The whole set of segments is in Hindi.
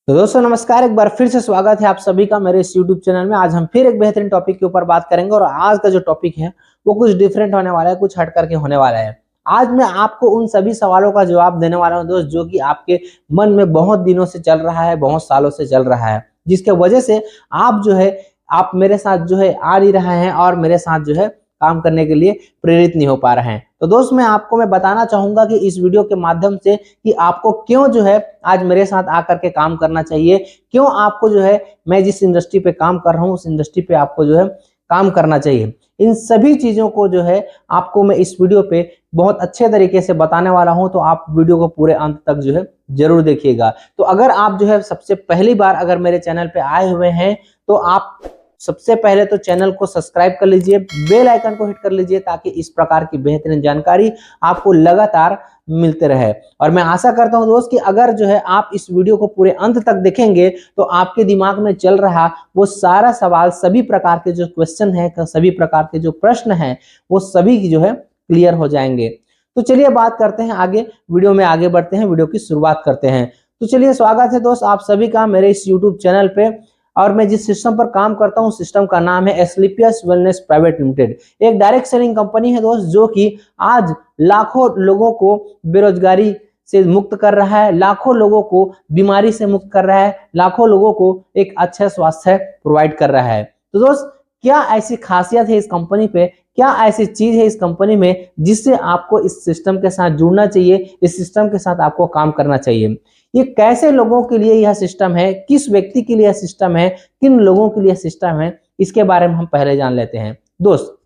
तो दोस्तों नमस्कार, एक बार फिर से स्वागत है आप सभी का मेरे इस YouTube चैनल में। आज हम फिर एक बेहतरीन टॉपिक के ऊपर बात करेंगे और आज का जो टॉपिक है वो कुछ डिफरेंट होने वाला है, कुछ हट करके होने वाला है। आज मैं आपको उन सभी सवालों का जवाब देने वाला हूं दोस्त, जो कि आपके मन में बहुत दिनों से चल रहा है, बहुत सालों से चल रहा है, जिसके वजह से आप जो है आप मेरे साथ जो है आ नहीं रहे हैं और मेरे साथ जो है काम करने के लिए प्रेरित नहीं हो पा रहे हैं। तो दोस्त मैं बताना चाहूंगा कि इस वीडियो के माध्यम से कि आपको क्यों जो है आज मेरे साथ आकर के काम करना चाहिए, क्यों आपको जो है मैं जिस इंडस्ट्री पे काम कर रहा हूँ उस इंडस्ट्री पे आपको जो है काम करना चाहिए। इन सभी चीजों को जो है आपको मैं इस वीडियो पे बहुत अच्छे तरीके से बताने वाला हूं, तो आप वीडियो को पूरे अंत तक जो है जरूर देखिएगा। तो अगर आप जो है सबसे पहली बार अगर मेरे चैनल पे आए हुए हैं तो आप सबसे पहले तो चैनल को सब्सक्राइब कर लीजिए, बेल आइकन को हिट कर लीजिए, ताकि इस प्रकार की बेहतरीन जानकारी आपको लगातार मिलते रहे। और मैं आशा करता हूं दोस्त कि अगर जो है आप इस वीडियो को पूरे अंत तक देखेंगे तो आपके दिमाग में चल रहा वो सारा सवाल, सभी प्रकार के जो क्वेश्चन है, सभी प्रकार के जो प्रश्न हैं, वो सभी की जो है क्लियर हो जाएंगे। तो चलिए बात करते हैं आगे, वीडियो में आगे बढ़ते हैं, वीडियो की शुरुआत करते हैं। तो चलिए, स्वागत है दोस्त आप सभी का मेरे इस यूट्यूब चैनल पे। और मैं जिस सिस्टम पर काम करता हूं, सिस्टम का नाम है एस्क्लेपियस वेलनेस प्राइवेट लिमिटेड। एक डायरेक्ट सेलिंग कंपनी है दोस्त, जो कि आज लाखों लोगों को बेरोजगारी से मुक्त कर रहा है, लाखों लोगों को बीमारी से मुक्त कर रहा है, लाखों लोगों को एक अच्छा स्वास्थ्य प्रोवाइड कर रहा है। तो दोस्त, क्या ऐसी खासियत है इस कंपनी पे, क्या ऐसी चीज है इस कंपनी में जिससे आपको इस सिस्टम के साथ जुड़ना चाहिए, इस सिस्टम के साथ आपको काम करना चाहिए। ये कैसे लोगों के लिए यह सिस्टम है, किस व्यक्ति के लिए यह सिस्टम है, किन लोगों के लिए सिस्टम है, इसके बारे में हम पहले जान लेते हैं। दोस्त,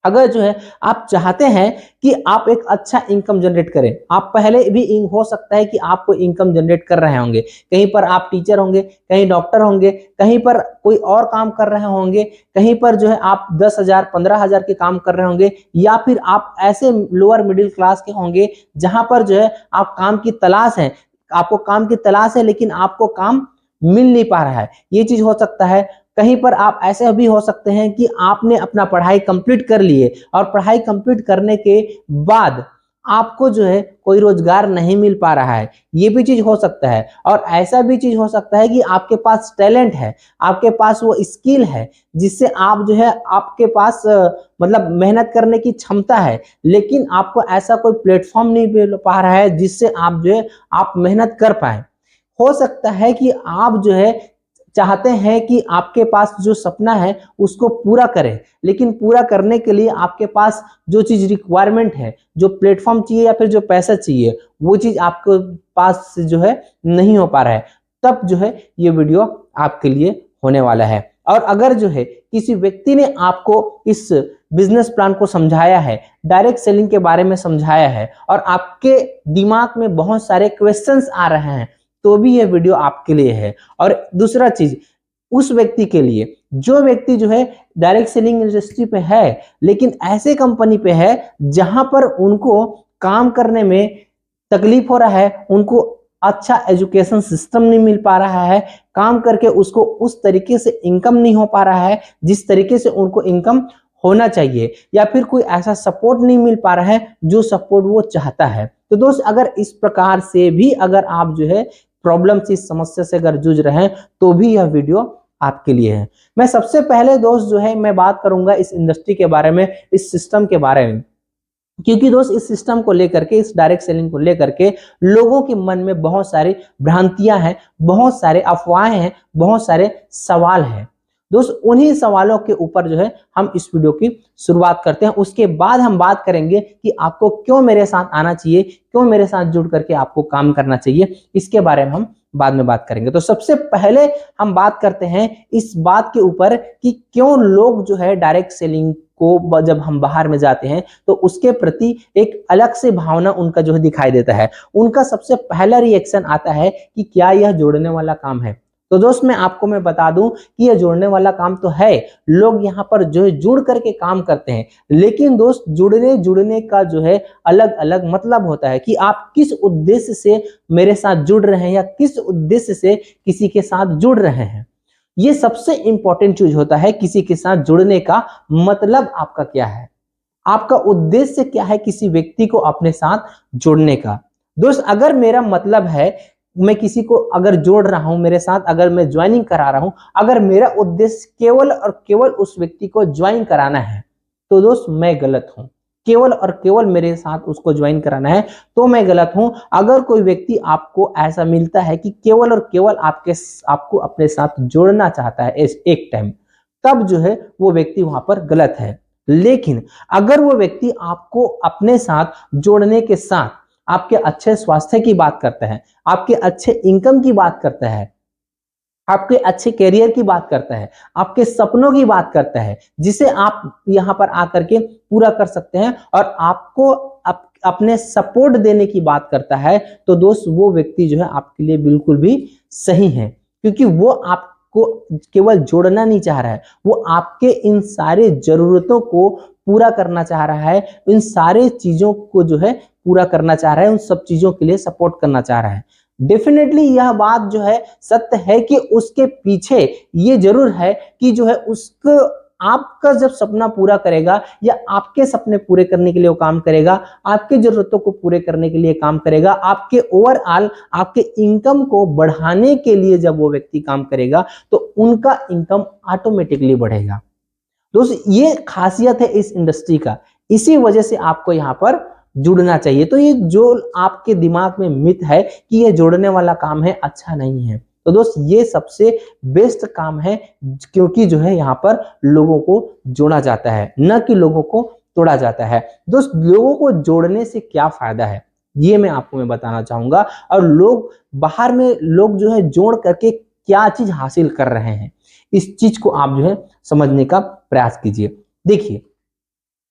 अगर जो है आप चाहते हैं कि आप एक अच्छा इनकम जनरेट करें, आप पहले भी हो सकता है कि आप कोई इनकम जनरेट कर रहे होंगे, कहीं पर आप टीचर होंगे, कहीं डॉक्टर होंगे, कहीं पर कोई और काम कर रहे होंगे, कहीं पर जो है आप 10,000 15,000 के काम कर रहे होंगे, या फिर आप ऐसे लोअर मिडिल क्लास के होंगे जहां पर जो है आप काम की तलाश है, आपको काम की तलाश है लेकिन आपको काम मिल नहीं पा रहा है, ये चीज हो सकता है। कहीं पर आप ऐसे भी हो सकते हैं कि आपने अपना पढ़ाई कंप्लीट कर लिए और पढ़ाई कंप्लीट करने के बाद आपको जो है कोई रोजगार नहीं मिल पा रहा है, ये भी चीज हो सकता है। और ऐसा भी चीज हो सकता है कि आपके पास टैलेंट है, आपके पास वो स्किल है जिससे आप जो है आपके पास मतलब मेहनत करने की क्षमता है, लेकिन आपको ऐसा कोई प्लेटफॉर्म नहीं मिल पा रहा है जिससे आप जो है आप मेहनत कर पाए। हो सकता है कि आप जो है चाहते हैं कि आपके पास जो सपना है उसको पूरा करें, लेकिन पूरा करने के लिए आपके पास जो चीज रिक्वायरमेंट है, जो प्लेटफॉर्म चाहिए या फिर जो पैसा चाहिए, वो चीज आपके पास जो है नहीं हो पा रहा है। तब जो है ये वीडियो आपके लिए होने वाला है। और अगर जो है किसी व्यक्ति ने आपको इस बिजनेस प्लान को समझाया है, डायरेक्ट सेलिंग के बारे में समझाया है, और आपके दिमाग में बहुत सारे क्वेश्चंस आ रहे हैं, तो भी ये वीडियो आपके लिए है। और दूसरा चीज, उस व्यक्ति के लिए जो व्यक्ति जो है डायरेक्ट सेलिंग इंडस्ट्री पे है लेकिन ऐसे कंपनी पे है जहां पर उनको काम करने में तकलीफ हो रहा है, उनको अच्छा एजुकेशन सिस्टम नहीं मिल पा रहा है, काम करके उसको उस तरीके से इनकम नहीं हो पा रहा है जिस तरीके से उनको इनकम होना चाहिए, या फिर कोई ऐसा सपोर्ट नहीं मिल पा रहा है जो सपोर्ट वो चाहता है। तो दोस्त, अगर इस प्रकार से भी अगर आप जो है प्रॉब्लम से, इस समस्या से अगर जूझ रहे हैं, तो भी यह वीडियो आपके लिए है। मैं सबसे पहले दोस्त जो है मैं बात करूंगा इस इंडस्ट्री के बारे में, इस सिस्टम के बारे में, क्योंकि दोस्त इस सिस्टम को लेकर के, इस डायरेक्ट सेलिंग को लेकर के लोगों के मन में बहुत सारी भ्रांतियां हैं, बहुत सारे अफवाहें हैं, बहुत सारे सवाल हैं। दोस्त, उन्हीं सवालों के ऊपर जो है हम इस वीडियो की शुरुआत करते हैं। उसके बाद हम बात करेंगे कि आपको क्यों मेरे साथ आना चाहिए, क्यों मेरे साथ जुड़ करके आपको काम करना चाहिए, इसके बारे में हम बाद में बात करेंगे। तो सबसे पहले हम बात करते हैं इस बात के ऊपर कि क्यों लोग जो है डायरेक्ट सेलिंग को जब हम बाहर में जाते हैं तो उसके प्रति एक अलग से भावना उनका जो है दिखाई देता है। उनका सबसे पहला रिएक्शन आता है कि क्या यह जोड़ने वाला काम है। तो दोस्त, मैं बता दूं कि यह जोड़ने वाला काम तो है, लोग यहाँ पर जो है जुड़ करके काम करते हैं, लेकिन दोस्त जुड़ने का जो है अलग अलग मतलब होता है कि आप किस उद्देश्य से मेरे साथ जुड़ रहे हैं या किस उद्देश्य से किसी के साथ जुड़ रहे हैं। ये सबसे इंपॉर्टेंट चीज होता है, किसी के साथ जुड़ने का मतलब आपका क्या है, आपका उद्देश्य क्या है किसी व्यक्ति को अपने साथ जोड़ने का। दोस्त, अगर मेरा मतलब है मैं किसी को अगर जोड़ रहा हूं मेरे साथ, अगर मैं ज्वाइनिंग करा रहा हूं, अगर मेरा उद्देश्य केवल और केवल उस व्यक्ति को ज्वाइन कराना है तो दोस्त मैं गलत हूं। केवल और केवल मेरे साथ उसको ज्वाइन कराना है तो मैं गलत हूं। अगर कोई व्यक्ति आपको ऐसा मिलता है कि केवल और केवल आपको अपने साथ जोड़ना चाहता है एक टाइम, तब जो है वो व्यक्ति वहां पर गलत है। लेकिन अगर वो व्यक्ति आपको अपने साथ जोड़ने के साथ आपके अच्छे स्वास्थ्य की बात करता है, आपके अच्छे इनकम की बात करता है, आपके अच्छे करियर की बात करता है, आपके सपनों की बात करता है, जिसे आप यहां पर आकर के पूरा कर सकते हैं और आपको अपने सपोर्ट देने की बात करता है, तो दोस्त वो व्यक्ति जो है आपके लिए बिल्कुल भी सही है। क्योंकि वो आपको केवल जोड़ना नहीं चाह रहा है, वो आपके इन सारे जरूरतों को पूरा करना चाह रहा है, इन सारे चीजों को जो है पूरा करना चाह रहा है, उन सब चीजों के लिए सपोर्ट करना चाह रहा है। डेफिनेटली यह बात जो है सत्य है कि उसके पीछे ये जरूर है कि जो है उसको आपका जब सपना पूरा करेगा या आपके सपने पूरे करने के लिए वो काम करेगा, आपके जरूरतों को पूरे करने के लिए काम करेगा, आपके ओवरऑल आपके इनकम को बढ़ाने के लिए जब वो व्यक्ति काम करेगा तो उनका इनकम ऑटोमेटिकली बढ़ेगा। दोस्त ये खासियत है इस इंडस्ट्री का, इसी वजह से आपको यहाँ पर जुड़ना चाहिए। तो ये जो आपके दिमाग में मिथ है कि ये जोड़ने वाला काम है, अच्छा नहीं है। तो दोस्त ये सबसे बेस्ट काम है, क्योंकि जो है यहाँ पर लोगों को जोड़ा जाता है, न कि लोगों को तोड़ा जाता है। दोस्त लोगों को जोड़ने से क्या फायदा है ये मैं बताना चाहूंगा, और लोग बाहर में लोग जो है जोड़ करके क्या चीज हासिल कर रहे हैं, इस चीज को आप जो है समझने का प्रयास कीजिए। देखिए,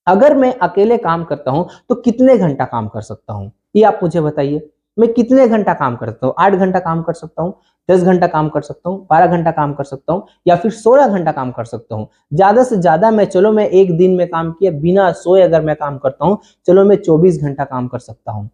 अगर मैं अकेले काम करता हूं तो कितने घंटा काम कर सकता हूं, ये आप मुझे बताइए। मैं कितने घंटा काम कर सकता हूँ? 8 घंटा काम कर सकता हूँ, 10 घंटा काम कर सकता हूँ, 12 घंटा काम कर सकता हूँ, या फिर 16 घंटा काम कर सकता हूँ। ज्यादा से ज्यादा मैं एक दिन में काम किया बिना सोए अगर मैं काम करता हूँ, चलो मैं 24 घंटा काम कर सकता हूँ।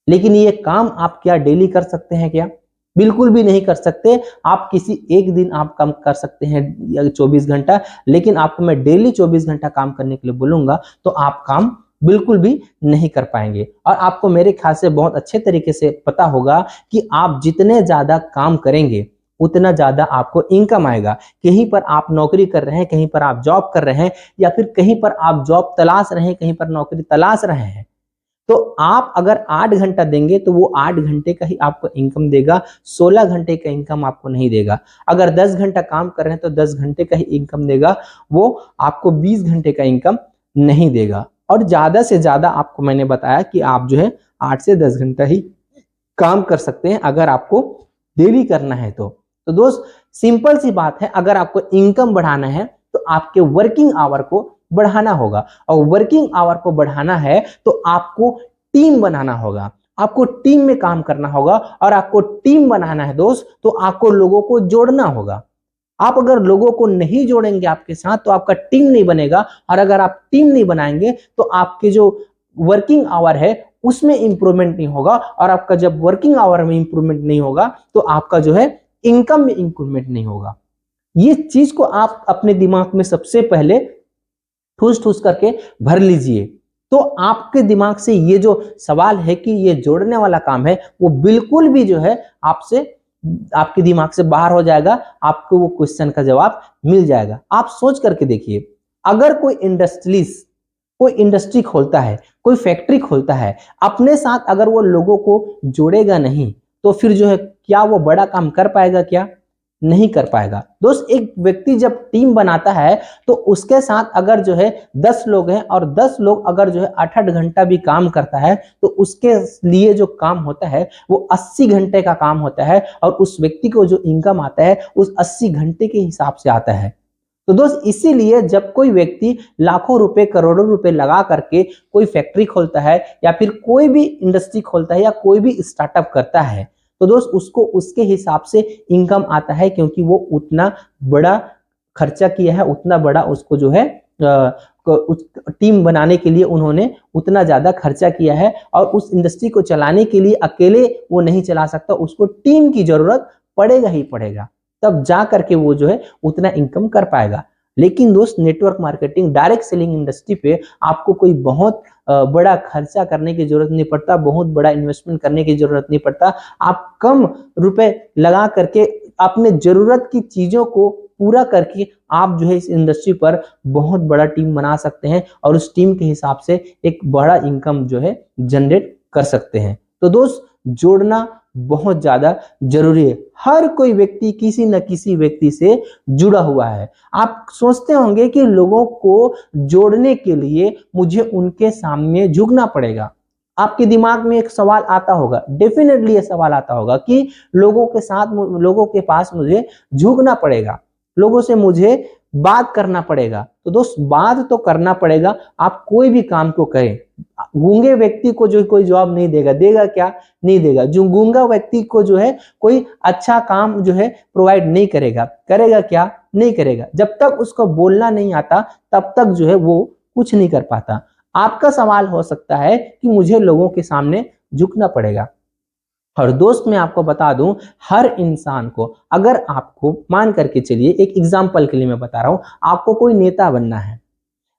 लेकिन ये काम आप क्या डेली कर सकते हैं क्या? बिल्कुल भी नहीं कर सकते। आप किसी एक दिन आप काम कर सकते हैं 24 घंटा, लेकिन आपको मैं डेली 24 घंटा काम करने के लिए बोलूंगा तो आप काम बिल्कुल भी नहीं कर पाएंगे। और आपको मेरे ख्याल से बहुत अच्छे तरीके से पता होगा कि आप जितने ज्यादा काम करेंगे उतना ज्यादा आपको इनकम आएगा। कहीं पर आप नौकरी कर रहे हैं, कहीं पर आप जॉब कर रहे हैं, या फिर कहीं पर आप जॉब तलाश रहे हैं, कहीं पर नौकरी तलाश रहे हैं, तो आप अगर 8 घंटा देंगे तो वो 8 घंटे का ही आपको इनकम देगा, 16 घंटे का इनकम आपको नहीं देगा। अगर 10 घंटा काम कर रहे हैं तो 10 घंटे का ही इनकम देगा, वो आपको 20 घंटे का इनकम नहीं देगा। और ज्यादा से ज्यादा आपको मैंने बताया कि आप जो है 8 से 10 घंटा ही काम कर सकते हैं अगर आपको डेली करना है तो दोस्त सिंपल सी बात है, अगर आपको इनकम बढ़ाना है तो आपके वर्किंग आवर को बढ़ाना होगा, और वर्किंग आवर को बढ़ाना है तो आपको टीम बनाना होगा, आपको टीम में काम करना होगा। और आपको टीम बनाना है दोस्त तो आपको लोगों को जोड़ना होगा। आप अगर लोगों को नहीं जोड़ेंगे आपके साथ तो आपका टीम नहीं बनेगा, और अगर आप टीम नहीं बनाएंगे तो आपके जो वर्किंग आवर है उसमें इंप्रूवमेंट नहीं होगा, और आपका जब वर्किंग आवर में इंप्रूवमेंट नहीं होगा तो आपका जो है इनकम में इंप्रूवमेंट नहीं होगा। ये चीज को आप अपने दिमाग में सबसे पहले ठूस ठूस करके भर लीजिए, तो आपके दिमाग से ये जो सवाल है कि ये जोड़ने वाला काम है वो बिल्कुल भी जो है आपसे आपके दिमाग से बाहर हो जाएगा, आपको वो क्वेश्चन का जवाब मिल जाएगा। आप सोच करके देखिए, अगर कोई इंडस्ट्री खोलता है, कोई फैक्ट्री खोलता है, अपने साथ अगर वो लोगों को जोड़ेगा नहीं तो फिर जो है क्या वो बड़ा काम कर पाएगा? क्या नहीं कर पाएगा। दोस्त एक व्यक्ति जब टीम बनाता है तो उसके साथ अगर जो है 10 लोग हैं और 10 लोग अगर जो है 8-8 घंटा भी काम करता है तो उसके लिए जो काम होता है वो 80 घंटे का काम होता है, और उस व्यक्ति को जो इनकम आता है उस 80 घंटे के हिसाब से आता है। तो दोस्त इसीलिए जब कोई व्यक्ति लाखों रुपए करोड़ों रुपए लगा करके कोई फैक्ट्री खोलता है या फिर कोई भी इंडस्ट्री खोलता है या कोई भी स्टार्टअप करता है तो दोस्त उसको उसके हिसाब से इनकम आता है, क्योंकि वो उतना बड़ा खर्चा किया है, उतना बड़ा उसको जो है टीम बनाने के लिए उन्होंने उतना ज्यादा खर्चा किया है, और उस इंडस्ट्री को चलाने के लिए अकेले वो नहीं चला सकता, उसको टीम की जरूरत पड़ेगा ही पड़ेगा, तब जा करके वो जो है उतना इनकम कर पाएगा। लेकिन दोस्त network marketing, direct selling industry पे आपको कोई बहुत बड़ा खर्चा करने की जरूरत नहीं पड़ता, बहुत बड़ा इन्वेस्टमेंट करने की जरूरत नहीं पड़ता। आप कम रुपए लगा करके अपने जरूरत की चीजों को पूरा करके आप जो है इस इंडस्ट्री पर बहुत बड़ा टीम बना सकते हैं और उस टीम के हिसाब से एक बड़ा इनकम जो है जनरेट कर सकते हैं। तो दोस्त, जोड़ना बहुत ज्यादा जरूरी है। हर कोई व्यक्ति किसी न किसी व्यक्ति से जुड़ा हुआ है। आप सोचते होंगे कि लोगों को जोड़ने के लिए मुझे उनके सामने झुकना पड़ेगा। आपके दिमाग में एक सवाल आता होगा, डेफिनेटली ये सवाल आता होगा कि लोगों के साथ, लोगों के पास मुझे झुकना पड़ेगा, लोगों से मुझे बात करना पड़ेगा। तो दोस्त, बात तो करना पड़ेगा। आप कोई भी काम को करें, गूंगे व्यक्ति को जो कोई जवाब नहीं देगा, देगा क्या? नहीं देगा। जो गूंगा व्यक्ति को जो है कोई अच्छा काम जो है प्रोवाइड नहीं करेगा, करेगा क्या? नहीं करेगा। जब तक उसको बोलना नहीं आता तब तक जो है वो कुछ नहीं कर पाता। आपका सवाल हो सकता है कि मुझे लोगों के सामने झुकना पड़ेगा। और दोस्त, मैं आपको बता दूं, हर इंसान को, अगर आपको मान करके चलिए, एक एग्जांपल के लिए मैं बता रहा हूं, आपको कोई नेता बनना है,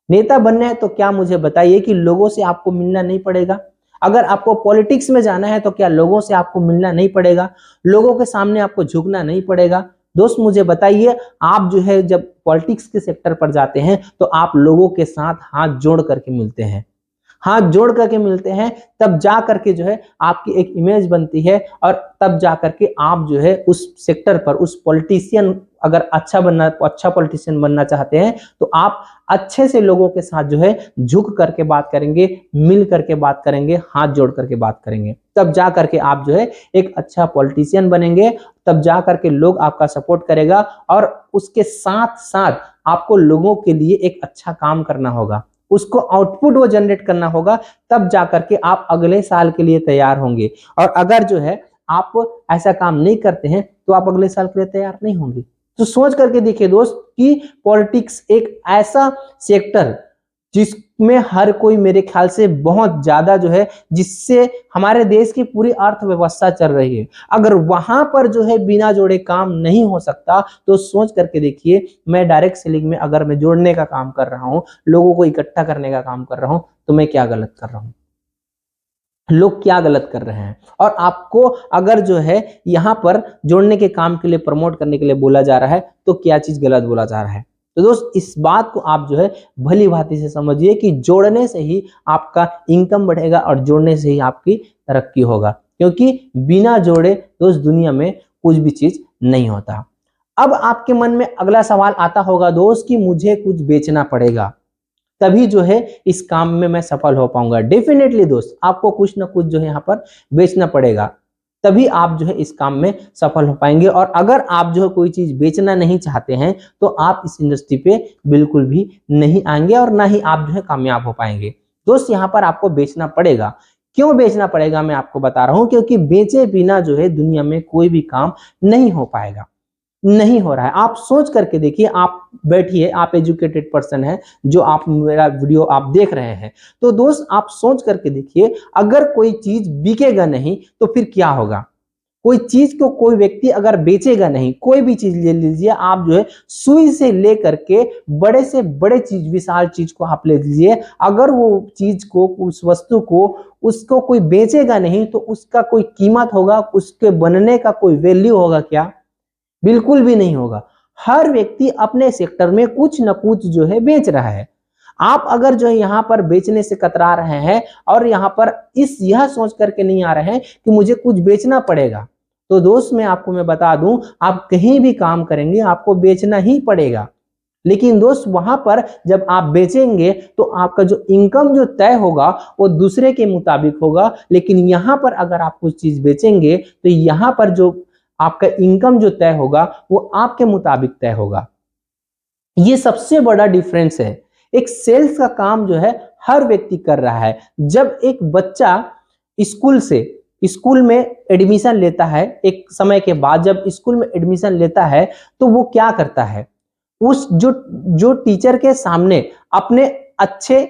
नेता बनना है तो क्या मुझे बताइए कि लोगों से आपको मिलना नहीं पड़ेगा? अगर आपको पॉलिटिक्स में जाना है तो क्या लोगों से आपको मिलना नहीं पड़ेगा? लोगों के सामने आपको झुकना नहीं पड़ेगा? दोस्त, मुझे बताइए, आप जो है जब पॉलिटिक्स के सेक्टर पर जाते हैं तो आप लोगों के साथ हाथ जोड़ करके मिलते हैं, हाथ जोड़ करके मिलते हैं, तब जा करके जो है आपकी एक इमेज बनती है और तब जा करके आप जो है उस सेक्टर पर, उस पॉलिटिशियन, अगर अच्छा पॉलिटिशियन बनना चाहते हैं तो आप अच्छे से लोगों के साथ जो है झुक करके बात करेंगे, मिल करके बात करेंगे, हाथ जोड़ करके बात करेंगे, तब जा करके आप जो है एक अच्छा पॉलिटिशियन बनेंगे, तब जा करके लोग आपका सपोर्ट करेगा। और उसके साथ साथ आपको लोगों के लिए एक अच्छा काम करना होगा, उसको आउटपुट वो जनरेट करना होगा, तब जाकर के आप अगले साल के लिए तैयार होंगे। और अगर जो है आप ऐसा काम नहीं करते हैं तो आप अगले साल के लिए तैयार नहीं होंगे। तो सोच करके देखिए दोस्त कि पॉलिटिक्स एक ऐसा सेक्टर जिसमें हर कोई मेरे ख्याल से बहुत ज्यादा जो है, जिससे हमारे देश की पूरी अर्थव्यवस्था चल रही है, अगर वहां पर जो है बिना जोड़े काम नहीं हो सकता तो सोच करके देखिए, मैं डायरेक्ट सेलिंग में अगर मैं जोड़ने का काम कर रहा हूं, लोगों को इकट्ठा करने का काम कर रहा हूं, तो मैं क्या गलत कर रहा हूं? लोग क्या गलत कर रहे हैं? और आपको अगर जो है यहाँ पर जोड़ने के काम के लिए, प्रमोट करने के लिए बोला जा रहा है, तो क्या चीज गलत बोला जा रहा है? तो दोस्त, इस बात को आप जो है भली भांति से समझिए कि जोड़ने से ही आपका इनकम बढ़ेगा और जोड़ने से ही आपकी तरक्की होगा, क्योंकि बिना जोड़े दोस्त दुनिया में कुछ भी चीज नहीं होता। अब आपके मन में अगला सवाल आता होगा दोस्त कि मुझे कुछ बेचना पड़ेगा, तभी जो है इस काम में मैं सफल हो पाऊंगा। डेफिनेटली दोस्त, आपको कुछ ना कुछ जो है यहाँ पर बेचना पड़ेगा, तभी आप जो है इस काम में सफल हो पाएंगे। और अगर आप जो है कोई चीज बेचना नहीं चाहते हैं तो आप इस इंडस्ट्री पे बिल्कुल भी नहीं आएंगे और ना ही आप जो है कामयाब हो पाएंगे। दोस्त, यहाँ पर आपको बेचना पड़ेगा। क्यों बेचना पड़ेगा मैं आपको बता रहा हूं, क्योंकि बेचे बिना जो है दुनिया में कोई भी काम नहीं हो पाएगा, नहीं हो रहा है। आप सोच करके देखिए, आप बैठिए, आप एजुकेटेड पर्सन है, जो आप मेरा वीडियो आप देख रहे हैं, तो दोस्त आप सोच करके देखिए, अगर कोई चीज बिकेगा नहीं तो फिर क्या होगा? कोई चीज को कोई व्यक्ति अगर बेचेगा नहीं, कोई भी चीज ले लीजिए आप, जो है सुई से लेकर के बड़े से बड़े चीज, विशाल चीज को आप ले लीजिए, अगर वो चीज को, उस वस्तु को, उसको कोई बेचेगा नहीं तो उसका कोई कीमत होगा, उसके बनने का कोई वैल्यू होगा क्या? बिल्कुल भी नहीं होगा। हर व्यक्ति अपने सेक्टर में कुछ न कुछ जो है बेच रहा है। आप अगर जो है यहाँ पर बेचने से कतरा रहे हैं और यहाँ पर यह सोच करके नहीं आ रहे हैं कि मुझे कुछ बेचना पड़ेगा, तो दोस्त मैं बता दूं, आप कहीं भी काम करेंगे आपको बेचना ही पड़ेगा। लेकिन दोस्त, वहां पर जब आप बेचेंगे तो आपका जो इनकम जो तय होगा वो दूसरे के मुताबिक होगा, लेकिन यहाँ पर अगर आप कुछ चीज बेचेंगे तो यहाँ पर जो आपका इनकम जो तय होगा वो आपके मुताबिक तय होगा। ये सबसे बड़ा डिफरेंस है। एक सेल्स का काम जो है हर व्यक्ति कर रहा है। जब एक बच्चा स्कूल में एडमिशन लेता है, एक समय के बाद जब स्कूल में एडमिशन लेता है तो वो क्या करता है? उस जो टीचर के सामने अपने अच्छे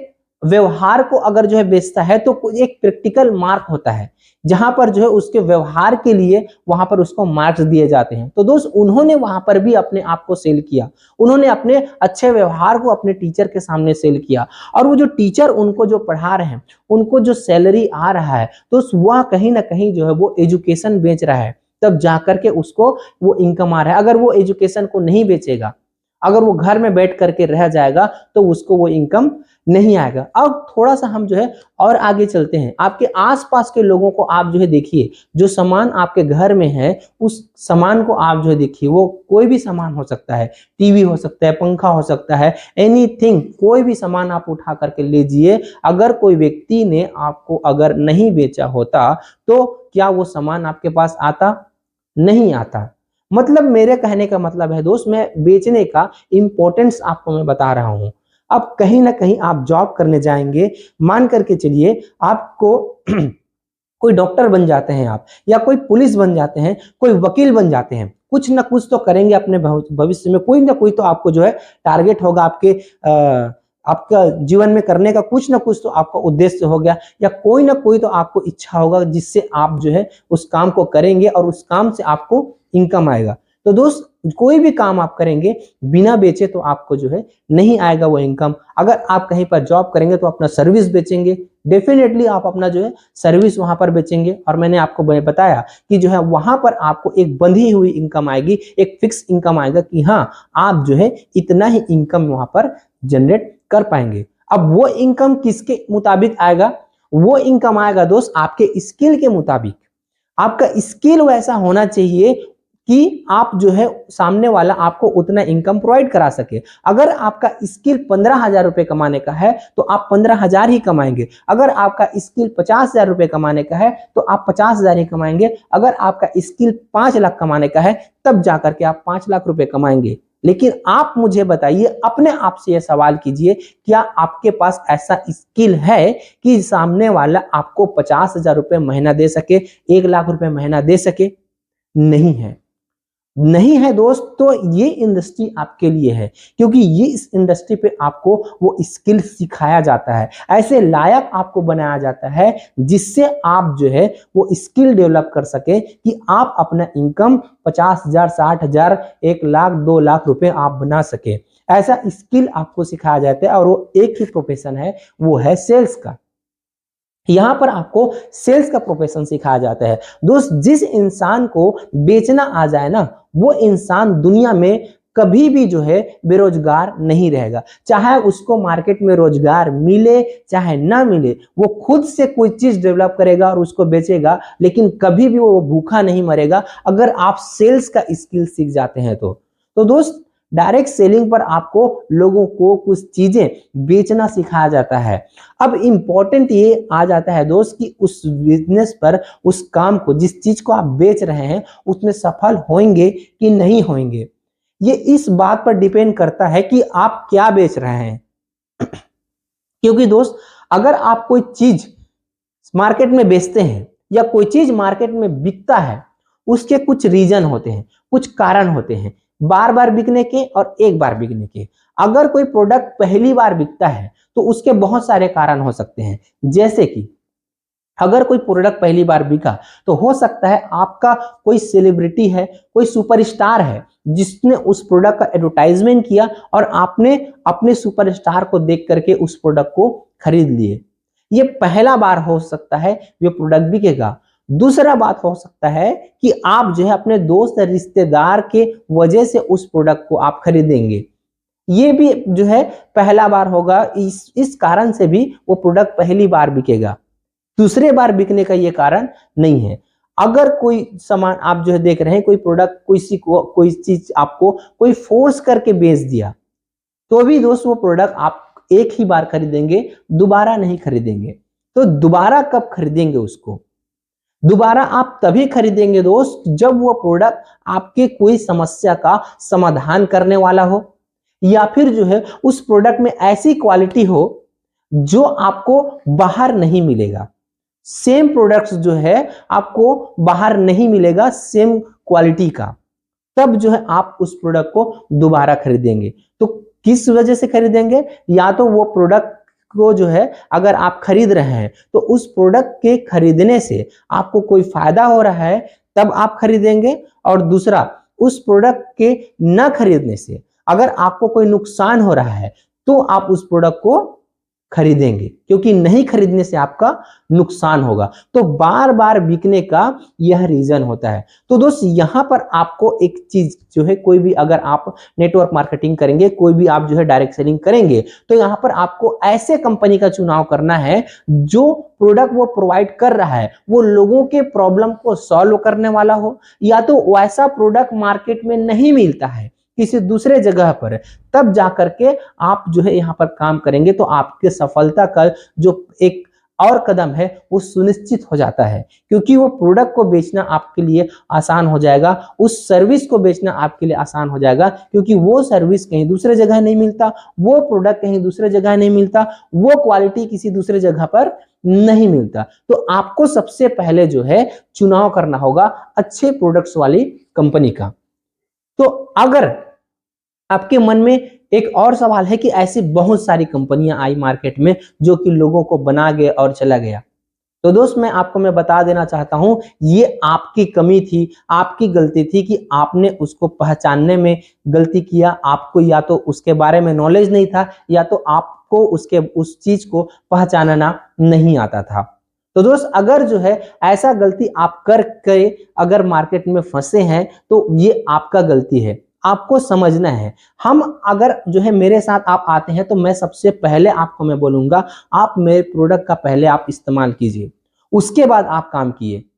व्यवहार को अगर जो है बेचता है तो एक प्रैक्टिकल मार्क होता है, जहां पर जो है उसके व्यवहार के लिए वहां पर उसको मार्क्स दिए जाते हैं। तो दोस्त उन्होंने वहां पर भी अपने आप को सेल किया, उन्होंने अपने अच्छे व्यवहार को अपने टीचर के सामने सेल किया, और वो जो टीचर उनको जो पढ़ा रहे हैं, उनको जो सैलरी आ रहा है, तो वह कहीं ना कहीं जो है वो एजुकेशन बेच रहा है, तब जाकर के उसको वो इनकम आ रहा है। अगर वो एजुकेशन को नहीं बेचेगा, अगर वो घर में बैठ करके रह जाएगा, तो उसको वो इनकम नहीं आएगा। अब थोड़ा सा हम जो है और आगे चलते हैं। आपके आसपास के लोगों को आप जो है देखिए, जो सामान आपके घर में है उस सामान को आप जो है देखिए, वो कोई भी सामान हो सकता है, टीवी हो सकता है, पंखा हो सकता है, एनीथिंग, कोई भी सामान आप उठा करके लीजिए। अगर कोई व्यक्ति ने आपको अगर नहीं बेचा होता, तो क्या वो सामान आपके पास आता? नहीं आता। मतलब मेरे कहने का मतलब है दोस्त, मैं बेचने का इंपॉर्टेंस आपको मैं बता रहा हूं। अब कहीं ना कहीं आप जॉब करने जाएंगे, मान करके चलिए आपको कोई डॉक्टर बन जाते हैं आप, या कोई पुलिस बन जाते हैं, कोई वकील बन जाते हैं, कुछ ना कुछ तो करेंगे अपने भविष्य में, कोई ना कोई तो आपको जो है टारगेट होगा, आपका जीवन में करने का कुछ ना कुछ तो आपका उद्देश्य हो गया, या कोई ना कोई तो आपको इच्छा होगा जिससे आप जो है उस काम को करेंगे और उस काम से आपको इनकम आएगा। तो दोस्त कोई भी काम आप करेंगे बिना बेचे तो आपको जो है नहीं आएगा वो इनकम। अगर आप कहीं पर जॉब करेंगे तो अपना सर्विस बेचेंगे, डेफिनेटली आप अपना जो है सर्विस वहां पर बेचेंगे, और मैंने आपको बताया कि जो है वहां पर आपको एक बंधी हुई इनकम आएगी, एक फिक्स इनकम आएगा कि हाँ आप जो है इतना ही इनकम वहां पर जनरेट कर पाएंगे। अब वो इनकम किसके मुताबिक आएगा? वो इनकम आएगा दोस्त आपके स्किल के मुताबिक। आपका स्किल वैसा होना चाहिए कि आप जो है सामने वाला आपको उतना इनकम प्रोवाइड करा सके। अगर आपका स्किल 15,000 रुपए कमाने का है तो आप 15,000 ही कमाएंगे। अगर आपका स्किल 50,000 रुपए कमाने का है तो आप 50,000 ही कमाएंगे। अगर आपका स्किल 5 लाख कमाने का है तब जाकर के आप 5 लाख रुपए कमाएंगे। लेकिन आप मुझे बताइए, अपने आप से यह सवाल कीजिए, क्या आपके पास ऐसा स्किल है कि सामने वाला आपको 50,000 रुपए महीना दे सके, 1 लाख रुपए महीना दे सके? नहीं है, नहीं है दोस्त। तो ये इंडस्ट्री आपके लिए है, क्योंकि ये इस इंडस्ट्री पे आपको वो स्किल सिखाया जाता है, ऐसे लायक आपको बनाया जाता है जिससे आप जो है वो स्किल डेवलप कर सके कि आप अपना इनकम 50,000, 60,000, 1 लाख, 2 लाख रुपए आप बना सके। ऐसा स्किल आपको सिखाया जाता है, और वो एक ही प्रोफेशन है, वो है सेल्स का। यहां पर आपको सेल्स का प्रोफेशन सिखाया जाता है। दोस्त जिस इंसान को बेचना आ जाए ना, वो इंसान दुनिया में कभी भी जो है बेरोजगार नहीं रहेगा। चाहे उसको मार्केट में रोजगार मिले चाहे ना मिले, वो खुद से कोई चीज डेवलप करेगा और उसको बेचेगा, लेकिन कभी भी वो भूखा नहीं मरेगा अगर आप सेल्स का स्किल सीख जाते हैं तो दोस्त डायरेक्ट सेलिंग पर आपको लोगों को कुछ चीजें बेचना सिखाया जाता है। अब इंपॉर्टेंट ये आ जाता है दोस्त कि उस बिजनेस पर, उस काम को, जिस चीज को आप बेच रहे हैं उसमें सफल होंगे कि नहीं होंगे, ये इस बात पर डिपेंड करता है कि आप क्या बेच रहे हैं। क्योंकि दोस्त अगर आप कोई चीज मार्केट में बेचते हैं या कोई चीज मार्केट में बिकता है, उसके कुछ रीजन होते हैं, कुछ कारण होते हैं, बार बार बिकने के और एक बार बिकने के। अगर कोई प्रोडक्ट पहली बार बिकता है तो उसके बहुत सारे कारण हो सकते हैं। जैसे कि अगर कोई प्रोडक्ट पहली बार बिका तो हो सकता है आपका कोई सेलिब्रिटी है, कोई सुपरस्टार है जिसने उस प्रोडक्ट का एडवर्टाइजमेंट किया और आपने अपने सुपरस्टार को देख करके उस प्रोडक्ट को खरीद लिए। ये पहला बार हो सकता है ये प्रोडक्ट बिकेगा। दूसरा बात हो सकता है कि आप जो है अपने दोस्त रिश्तेदार के वजह से उस प्रोडक्ट को आप खरीदेंगे। ये भी जो है पहला बार होगा, इस कारण से भी वो प्रोडक्ट पहली बार बिकेगा। दूसरे बार बिकने का ये कारण नहीं है। अगर कोई सामान आप जो है देख रहे हैं, कोई प्रोडक्ट कोई चीज आपको कोई फोर्स करके बेच दिया, तो भी दोस्त वो प्रोडक्ट आप एक ही बार खरीदेंगे, दोबारा नहीं खरीदेंगे। तो दोबारा कब खरीदेंगे उसको? दोबारा आप तभी खरीदेंगे दोस्त जब वो प्रोडक्ट आपके कोई समस्या का समाधान करने वाला हो, या फिर जो है उस प्रोडक्ट में ऐसी क्वालिटी हो जो आपको बाहर नहीं मिलेगा। सेम प्रोडक्ट्स जो है आपको बाहर नहीं मिलेगा सेम क्वालिटी का, तब जो है आप उस प्रोडक्ट को दोबारा खरीदेंगे। तो किस वजह से खरीदेंगे? या तो वो प्रोडक्ट को जो है अगर आप खरीद रहे हैं तो उस प्रोडक्ट के खरीदने से आपको कोई फायदा हो रहा है तब आप खरीदेंगे, और दूसरा उस प्रोडक्ट के न खरीदने से अगर आपको कोई नुकसान हो रहा है तो आप उस प्रोडक्ट को खरीदेंगे, क्योंकि नहीं खरीदने से आपका नुकसान होगा। तो बार बार बिकने का यह रीजन होता है। तो दोस्त यहां पर आपको एक चीज जो है, कोई भी अगर आप नेटवर्क मार्केटिंग करेंगे, कोई भी आप जो है डायरेक्ट सेलिंग करेंगे, तो यहां पर आपको ऐसे कंपनी का चुनाव करना है जो प्रोडक्ट वो प्रोवाइड कर रहा है वो लोगों के प्रॉब्लम को सॉल्व करने वाला हो, या तो वैसा प्रोडक्ट मार्केट में नहीं मिलता है किसी दूसरे जगह पर, तब जाकर के आप जो है यहाँ पर काम करेंगे तो आपके सफलता का जो एक और कदम है वो सुनिश्चित हो जाता है, क्योंकि वो प्रोडक्ट को बेचना आपके लिए आसान हो जाएगा, उस सर्विस को बेचना आपके लिए आसान हो जाएगा, क्योंकि वो सर्विस कहीं दूसरे जगह नहीं मिलता, वो प्रोडक्ट कहीं दूसरे जगह नहीं मिलता, वो क्वालिटी किसी दूसरे जगह पर नहीं मिलता। तो आपको सबसे पहले जो है चुनाव करना होगा अच्छे प्रोडक्ट्स वाली कंपनी का। तो अगर आपके मन में एक और सवाल है कि ऐसी बहुत सारी कंपनियां आई मार्केट में जो कि लोगों को बना गए और चला गया, तो दोस्त मैं बता देना चाहता हूं ये आपकी कमी थी, आपकी गलती थी कि आपने उसको पहचानने में गलती किया। आपको या तो उसके बारे में नॉलेज नहीं था या तो आपको उस चीज को पहचानना नहीं आता था। तो दोस्त अगर जो है ऐसा गलती आप करके अगर मार्केट में फंसे हैं तो ये आपका गलती है, आपको समझना है। हम अगर जो है मेरे साथ आप आते हैं तो मैं सबसे पहले आपको मैं बोलूंगा आप मेरे प्रोडक्ट का पहले आप इस्तेमाल कीजिए, उसके बाद आप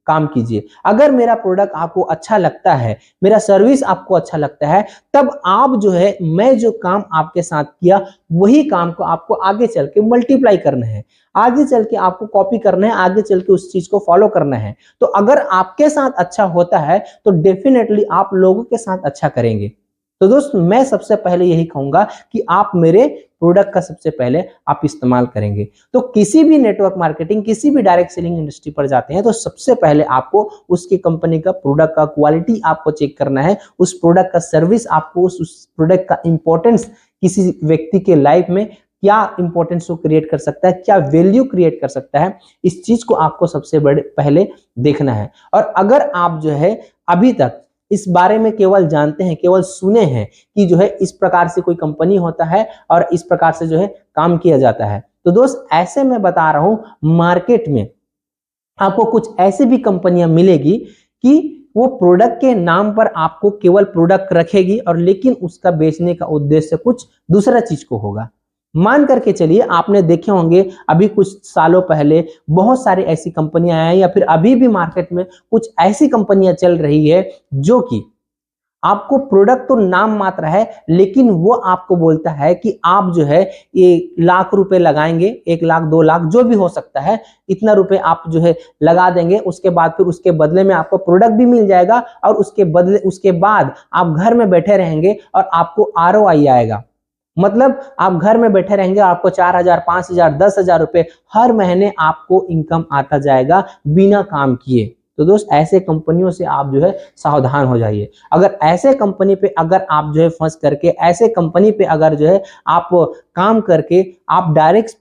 काम कीजिए। अगर मेरा प्रोडक्ट आपको अच्छा लगता है, मेरा सर्विस आपको अच्छा लगता है, तब आप जो है मैं जो काम आपके साथ किया वही काम को आपको आगे चल के मल्टीप्लाई करना है, आगे चल के आपको कॉपी करना है, आगे चल के उस चीज को फॉलो करना है। तो अगर आपके साथ अच्छा होता है तो डेफिनेटली आप लोगों के साथ अच्छा करेंगे। तो दोस्त मैं सबसे पहले यही कहूंगा कि आप मेरे प्रोडक्ट का सबसे पहले आप इस्तेमाल करेंगे। तो किसी भी नेटवर्क मार्केटिंग, किसी भी डायरेक्ट सेलिंग इंडस्ट्री पर जाते हैं तो सबसे पहले आपको उसकी कंपनी का प्रोडक्ट का क्वालिटी आपको चेक करना है, उस प्रोडक्ट का सर्विस आपको, उस प्रोडक्ट का इंपॉर्टेंस किसी व्यक्ति के लाइफ में क्या इंपॉर्टेंस को क्रिएट कर सकता है, क्या वैल्यू क्रिएट कर सकता है, इस चीज को आपको सबसे बड़े पहले देखना है। और अगर आप जो है अभी तक इस बारे में केवल जानते हैं, केवल सुने हैं कि जो है इस प्रकार से कोई कंपनी होता है और इस प्रकार से जो है काम किया जाता है, तो दोस्त ऐसे में बता रहा हूं मार्केट में आपको कुछ ऐसी भी कंपनियां मिलेगी कि वो प्रोडक्ट के नाम पर आपको केवल प्रोडक्ट रखेगी और लेकिन उसका बेचने का उद्देश्य कुछ दूसरा चीज को होगा। मान करके चलिए आपने देखे होंगे अभी कुछ सालों पहले बहुत सारी ऐसी कंपनियां आई या फिर अभी भी मार्केट में कुछ ऐसी कंपनियां चल रही है जो कि आपको प्रोडक्ट तो नाम मात्र है, लेकिन वो आपको बोलता है कि आप जो है ये लाख रुपए लगाएंगे, 1 लाख 2 लाख जो भी हो सकता है, इतना रुपए आप जो है लगा देंगे, उसके बाद फिर उसके बदले में आपको प्रोडक्ट भी मिल जाएगा और उसके बाद आप घर में बैठे रहेंगे और आपको ROI आएगा। मतलब आप घर में बैठे रहेंगे, आपको 4,000 5,000 10,000 रुपए हर महीने आपको इनकम आता जाएगा बिना काम किए। तो दोस्त ऐसे कंपनियों से आप जो है सावधान हो जाइए। अगर ऐसे कंपनी पे अगर आप जो है फंस करके, ऐसे कंपनी पे अगर जो है आप काम करके आप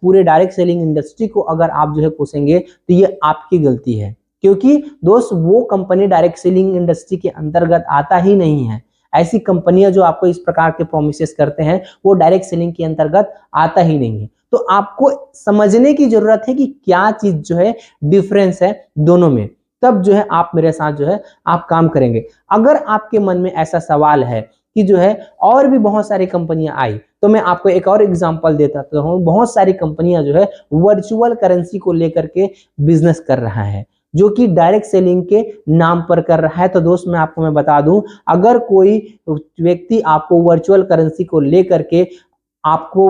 पूरे डायरेक्ट सेलिंग इंडस्ट्री को अगर आप जो है घुसेंगे तो ये आपकी गलती है, क्योंकि दोस्त वो कंपनी डायरेक्ट सेलिंग इंडस्ट्री के अंतर्गत आता ही नहीं है। ऐसी कंपनियां जो आपको इस प्रकार के प्रोमिसेस करते हैं वो डायरेक्ट सेलिंग के अंतर्गत आता ही नहीं है। तो आपको समझने की जरूरत है कि क्या चीज जो है डिफरेंस है दोनों में, तब जो है आप मेरे साथ जो है आप काम करेंगे। अगर आपके मन में ऐसा सवाल है कि जो है और भी बहुत सारी कंपनियां आई, तो मैं आपको एक और एग्जांपल देता हूं। बहुत सारी कंपनियां जो है वर्चुअल करेंसी को लेकर के बिजनेस कर रहा है, जो कि डायरेक्ट सेलिंग के नाम पर कर रहा है। तो दोस्त मैं बता दूं, अगर कोई व्यक्ति आपको वर्चुअल करेंसी को लेकर के आपको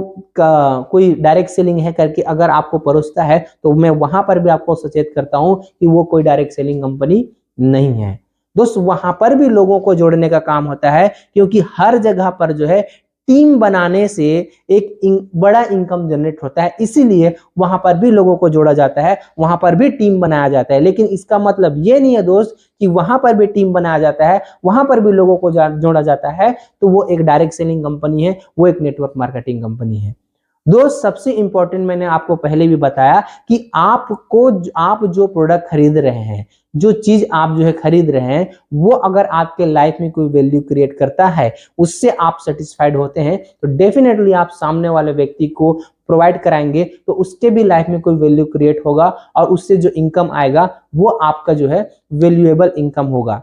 कोई डायरेक्ट सेलिंग है करके अगर आपको परोसता है, तो मैं वहां पर भी आपको सचेत करता हूं कि वो कोई डायरेक्ट सेलिंग कंपनी नहीं है। दोस्त वहां पर भी लोगों को जोड़ने का काम होता है, क्योंकि हर जगह पर जो है टीम बनाने से एक बड़ा इनकम जनरेट होता है, इसीलिए वहां पर भी लोगों को जोड़ा जाता है, वहां पर भी टीम बनाया जाता है। लेकिन इसका मतलब ये नहीं है दोस्त कि वहां पर भी टीम बनाया जाता है, वहां पर भी लोगों को जोड़ा जाता है तो वो एक डायरेक्ट सेलिंग कंपनी है, वो एक नेटवर्क मार्केटिंग कंपनी है। दोस्त सबसे इंपॉर्टेंट मैंने आपको पहले भी बताया कि आप जो प्रोडक्ट खरीद रहे हैं, जो चीज आप जो है खरीद रहे हैं, वो अगर आपके लाइफ में कोई वैल्यू क्रिएट करता है, उससे आप सेटिस्फाइड होते हैं, तो डेफिनेटली आप सामने वाले व्यक्ति को प्रोवाइड कराएंगे तो उसके भी लाइफ में कोई वैल्यू क्रिएट होगा और उससे जो इनकम आएगा वो आपका जो है वैल्यूएबल इनकम होगा।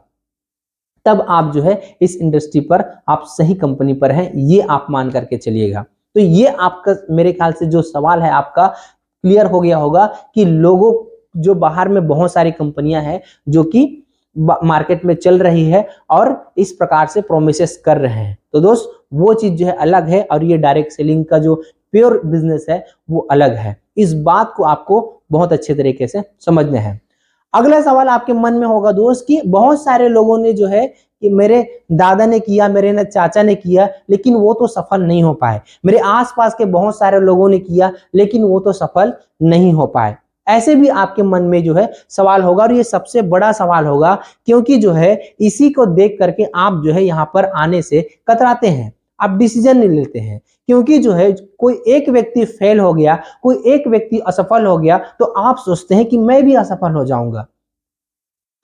तब आप जो है इस इंडस्ट्री पर आप सही कंपनी पर हैं, ये आप मान करके चलिएगा। तो ये आपका मेरे ख्याल से जो सवाल है आपका क्लियर हो गया होगा कि लोगों जो बाहर में बहुत सारी कंपनियां हैं जो कि मार्केट में चल रही है और इस प्रकार से प्रोमिसेस कर रहे हैं, तो दोस्त वो चीज जो है अलग है और ये डायरेक्ट सेलिंग का जो प्योर बिजनेस है वो अलग है। इस बात को आपको बहुत अच्छे तरीके से समझना है। अगला सवाल आपके मन में होगा दोस्त कि बहुत सारे लोगों ने जो है कि मेरे दादा ने किया, मेरे चाचा ने किया, लेकिन वो तो सफल नहीं हो पाए, मेरे आसपास के बहुत सारे लोगों ने किया लेकिन वो तो सफल नहीं हो पाए। ऐसे भी आपके मन में जो है सवाल होगा और ये सबसे बड़ा सवाल होगा, क्योंकि जो है इसी को देख करके आप जो है यहाँ पर आने से कतराते हैं, आप डिसीजन नहीं लेते हैं, क्योंकि जो है कोई एक व्यक्ति फेल हो गया, कोई एक व्यक्ति असफल हो गया तो आप सोचते हैं कि मैं भी असफल हो जाऊंगा।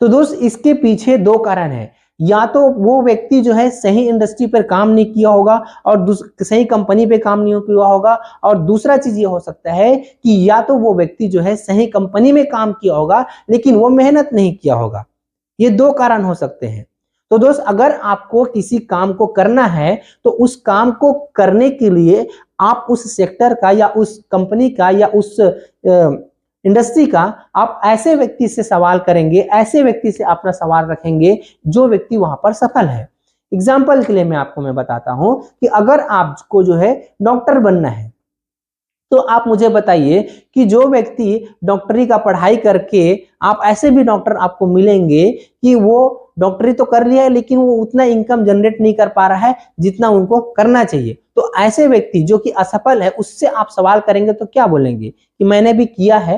तो दोस्त इसके पीछे दो कारण है, या तो वो व्यक्ति जो है सही इंडस्ट्री पर काम नहीं किया होगा और सही कंपनी पे काम नहीं किया होगा, और दूसरा चीज ये हो सकता है कि या तो वो व्यक्ति जो है सही कंपनी में काम किया होगा लेकिन वो मेहनत नहीं किया होगा। ये दो कारण हो सकते हैं। तो दोस्त अगर आपको किसी काम को करना है तो उस काम को करने के लिए आप उस सेक्टर का या उस कंपनी का या उस इंडस्ट्री का आप ऐसे व्यक्ति से सवाल करेंगे, ऐसे व्यक्ति से अपना सवाल रखेंगे जो व्यक्ति वहां पर सफल है। एग्जाम्पल के लिए मैं बताता हूं कि अगर आपको जो है डॉक्टर बनना है तो आप मुझे बताइए कि जो व्यक्ति डॉक्टरी का पढ़ाई करके, आप ऐसे भी डॉक्टर आपको मिलेंगे कि वो डॉक्टरी तो कर लिया है लेकिन वो उतना इनकम जनरेट नहीं कर पा रहा है जितना उनको करना चाहिए। तो ऐसे व्यक्ति जो कि असफल है उससे आप सवाल करेंगे तो क्या बोलेंगे कि मैंने भी किया है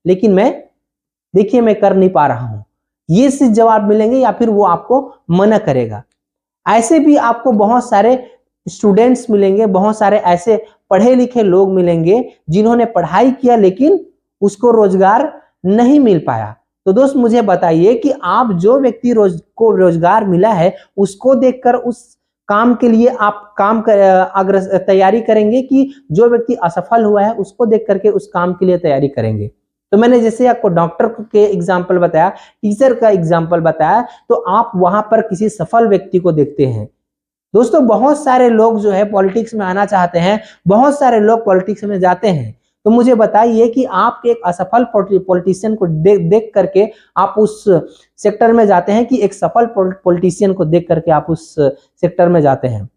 लेकिन मैं कर नहीं पा रहा हूं, ये सिर्फ जवाब मिलेंगे या फिर वो आपको मना करेगा। ऐसे भी आपको बहुत सारे स्टूडेंट्स मिलेंगे, बहुत सारे ऐसे पढ़े लिखे लोग मिलेंगे जिन्होंने पढ़ाई किया लेकिन उसको रोजगार नहीं मिल पाया। तो दोस्त मुझे बताइए कि आप जो व्यक्ति को रोजगार मिला है उसको देखकर उस काम के लिए आप तैयारी करेंगे कि जो व्यक्ति असफल हुआ है उसको देख करके उस काम के लिए तैयारी करेंगे। तो मैंने जैसे आपको डॉक्टर के एग्जाम्पल बताया, टीचर का एग्जाम्पल बताया, तो आप वहां पर किसी सफल व्यक्ति को देखते हैं। दोस्तों बहुत सारे लोग जो है पॉलिटिक्स में आना चाहते हैं, बहुत सारे लोग पॉलिटिक्स में जाते हैं, तो मुझे बताइए कि आप एक असफल पॉलिटिशियन को देख करके आप उस सेक्टर में जाते हैं कि एक सफल पॉलिटिशियन को देख करके आप उस सेक्टर में जाते हैं।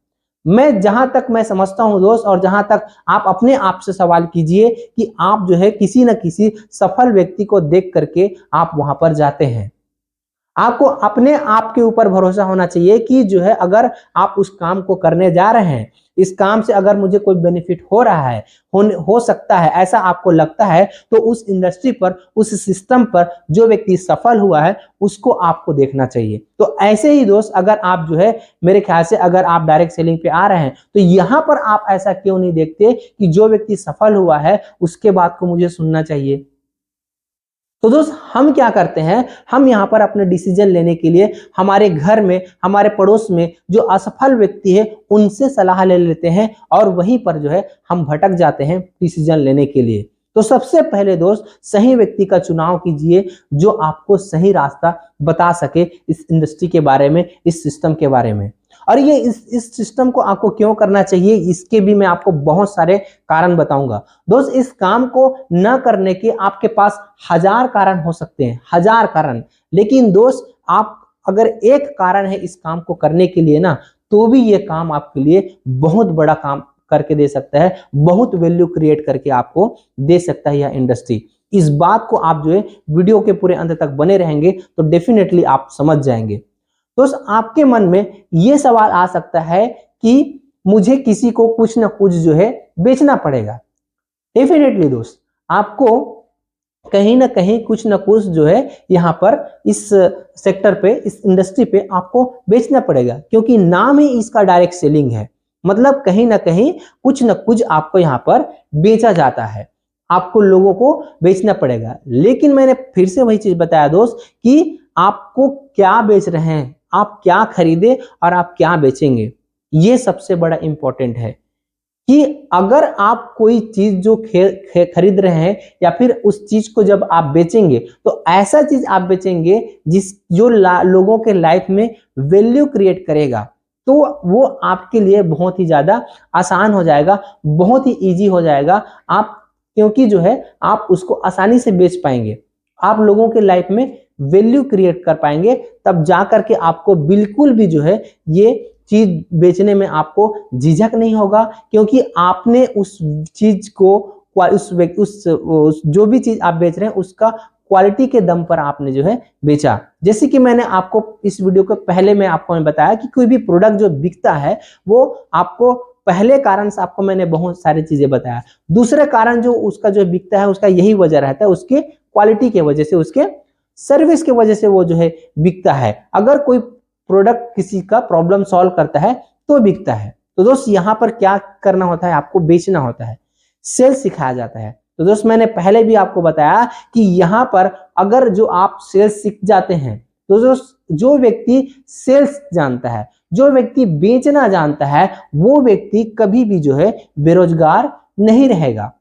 जहां तक मैं समझता हूं दोस्त, और जहां तक आप अपने आप से सवाल कीजिए कि आप जो है किसी न किसी सफल व्यक्ति को देख करके आप वहां पर जाते हैं। आपको अपने आप के ऊपर भरोसा होना चाहिए कि जो है अगर आप उस काम को करने जा रहे हैं, इस काम से अगर मुझे कोई बेनिफिट हो रहा है, हो सकता है, ऐसा आपको लगता है, तो उस इंडस्ट्री पर, उस सिस्टम पर जो व्यक्ति सफल हुआ है उसको आपको देखना चाहिए। तो ऐसे ही दोस्त अगर आप जो है मेरे ख्याल से अगर आप डायरेक्ट सेलिंग पे आ रहे हैं तो यहाँ पर आप ऐसा क्यों नहीं देखते कि जो व्यक्ति सफल हुआ है उसके बात को मुझे सुनना चाहिए। तो दोस्त हम क्या करते हैं, हम यहाँ पर अपने डिसीजन लेने के लिए हमारे घर में, हमारे पड़ोस में जो असफल व्यक्ति है उनसे सलाह ले लेते हैं और वहीं पर जो है हम भटक जाते हैं डिसीजन लेने के लिए। तो सबसे पहले दोस्त सही व्यक्ति का चुनाव कीजिए जो आपको सही रास्ता बता सके इस इंडस्ट्री के बारे में, इस सिस्टम के बारे में। और ये इस सिस्टम को आपको क्यों करना चाहिए इसके भी मैं आपको बहुत सारे कारण बताऊंगा। दोस्त इस काम को न करने के आपके पास हजार कारण हो सकते हैं, हजार कारण, लेकिन दोस्त आप अगर एक कारण है इस काम को करने के लिए ना, तो भी ये काम आपके लिए बहुत बड़ा काम करके दे सकता है, बहुत वैल्यू क्रिएट करके आपको दे सकता है यह इंडस्ट्री। इस बात को आप जो है वीडियो के पूरे अंत तक बने रहेंगे तो डेफिनेटली आप समझ जाएंगे। दोस्त आपके मन में यह सवाल आ सकता है कि मुझे किसी को कुछ ना कुछ जो है बेचना पड़ेगा। डेफिनेटली दोस्त आपको कहीं ना कहीं कुछ ना कुछ जो है यहाँ पर इस सेक्टर पे, इस इंडस्ट्री पे आपको बेचना पड़ेगा, क्योंकि नाम ही इसका डायरेक्ट सेलिंग है। मतलब कहीं ना कहीं कुछ न कुछ आपको यहाँ पर बेचा जाता है, आपको लोगों को बेचना पड़ेगा। लेकिन मैंने फिर से वही चीज बताया दोस्त कि आपको क्या बेच रहे हैं, आप क्या खरीदे और आप क्या बेचेंगे, ये सबसे बड़ा इंपॉर्टेंट है। कि अगर आप कोई चीज जो खरीद रहे हैं या फिर उस चीज को जब आप बेचेंगे तो ऐसा चीज आप बेचेंगे जिस जो लोगों के लाइफ में वैल्यू क्रिएट करेगा, तो वो आपके लिए बहुत ही ज्यादा आसान हो जाएगा, बहुत ही इजी हो जाएगा। आप क्योंकि जो है आप उसको आसानी से बेच पाएंगे, आप लोगों के लाइफ में वैल्यू क्रिएट कर पाएंगे, तब जा करके आपको बिल्कुल भी जो है ये चीज बेचने में आपको झिझक नहीं होगा, क्योंकि आपने उस चीज को उस जो भी चीज आप बेच रहे हैं उसका क्वालिटी के दम पर आपने जो है बेचा। जैसे कि मैंने आपको इस वीडियो के पहले में आपको बताया कि कोई भी प्रोडक्ट जो बिकता है वो आपको पहले कारण से आपको मैंने बहुत सारी चीजें बताया, दूसरे कारण जो उसका जो बिकता है उसका यही वजह रहता है, उसके क्वालिटी के वजह से, उसके सर्विस की वजह से वो जो है बिकता है। अगर कोई प्रोडक्ट किसी का प्रॉब्लम सॉल्व करता है तो बिकता है। तो दोस्त यहाँ पर क्या करना होता है, आपको बेचना होता है, सेल्स सिखाया जाता है। तो दोस्त मैंने पहले भी आपको बताया कि यहाँ पर अगर जो आप सेल्स सीख जाते हैं तो दोस्त जो व्यक्ति सेल्स जानता है, जो व्यक्ति बेचना जानता है, वो व्यक्ति कभी भी जो है बेरोजगार नहीं रहेगा।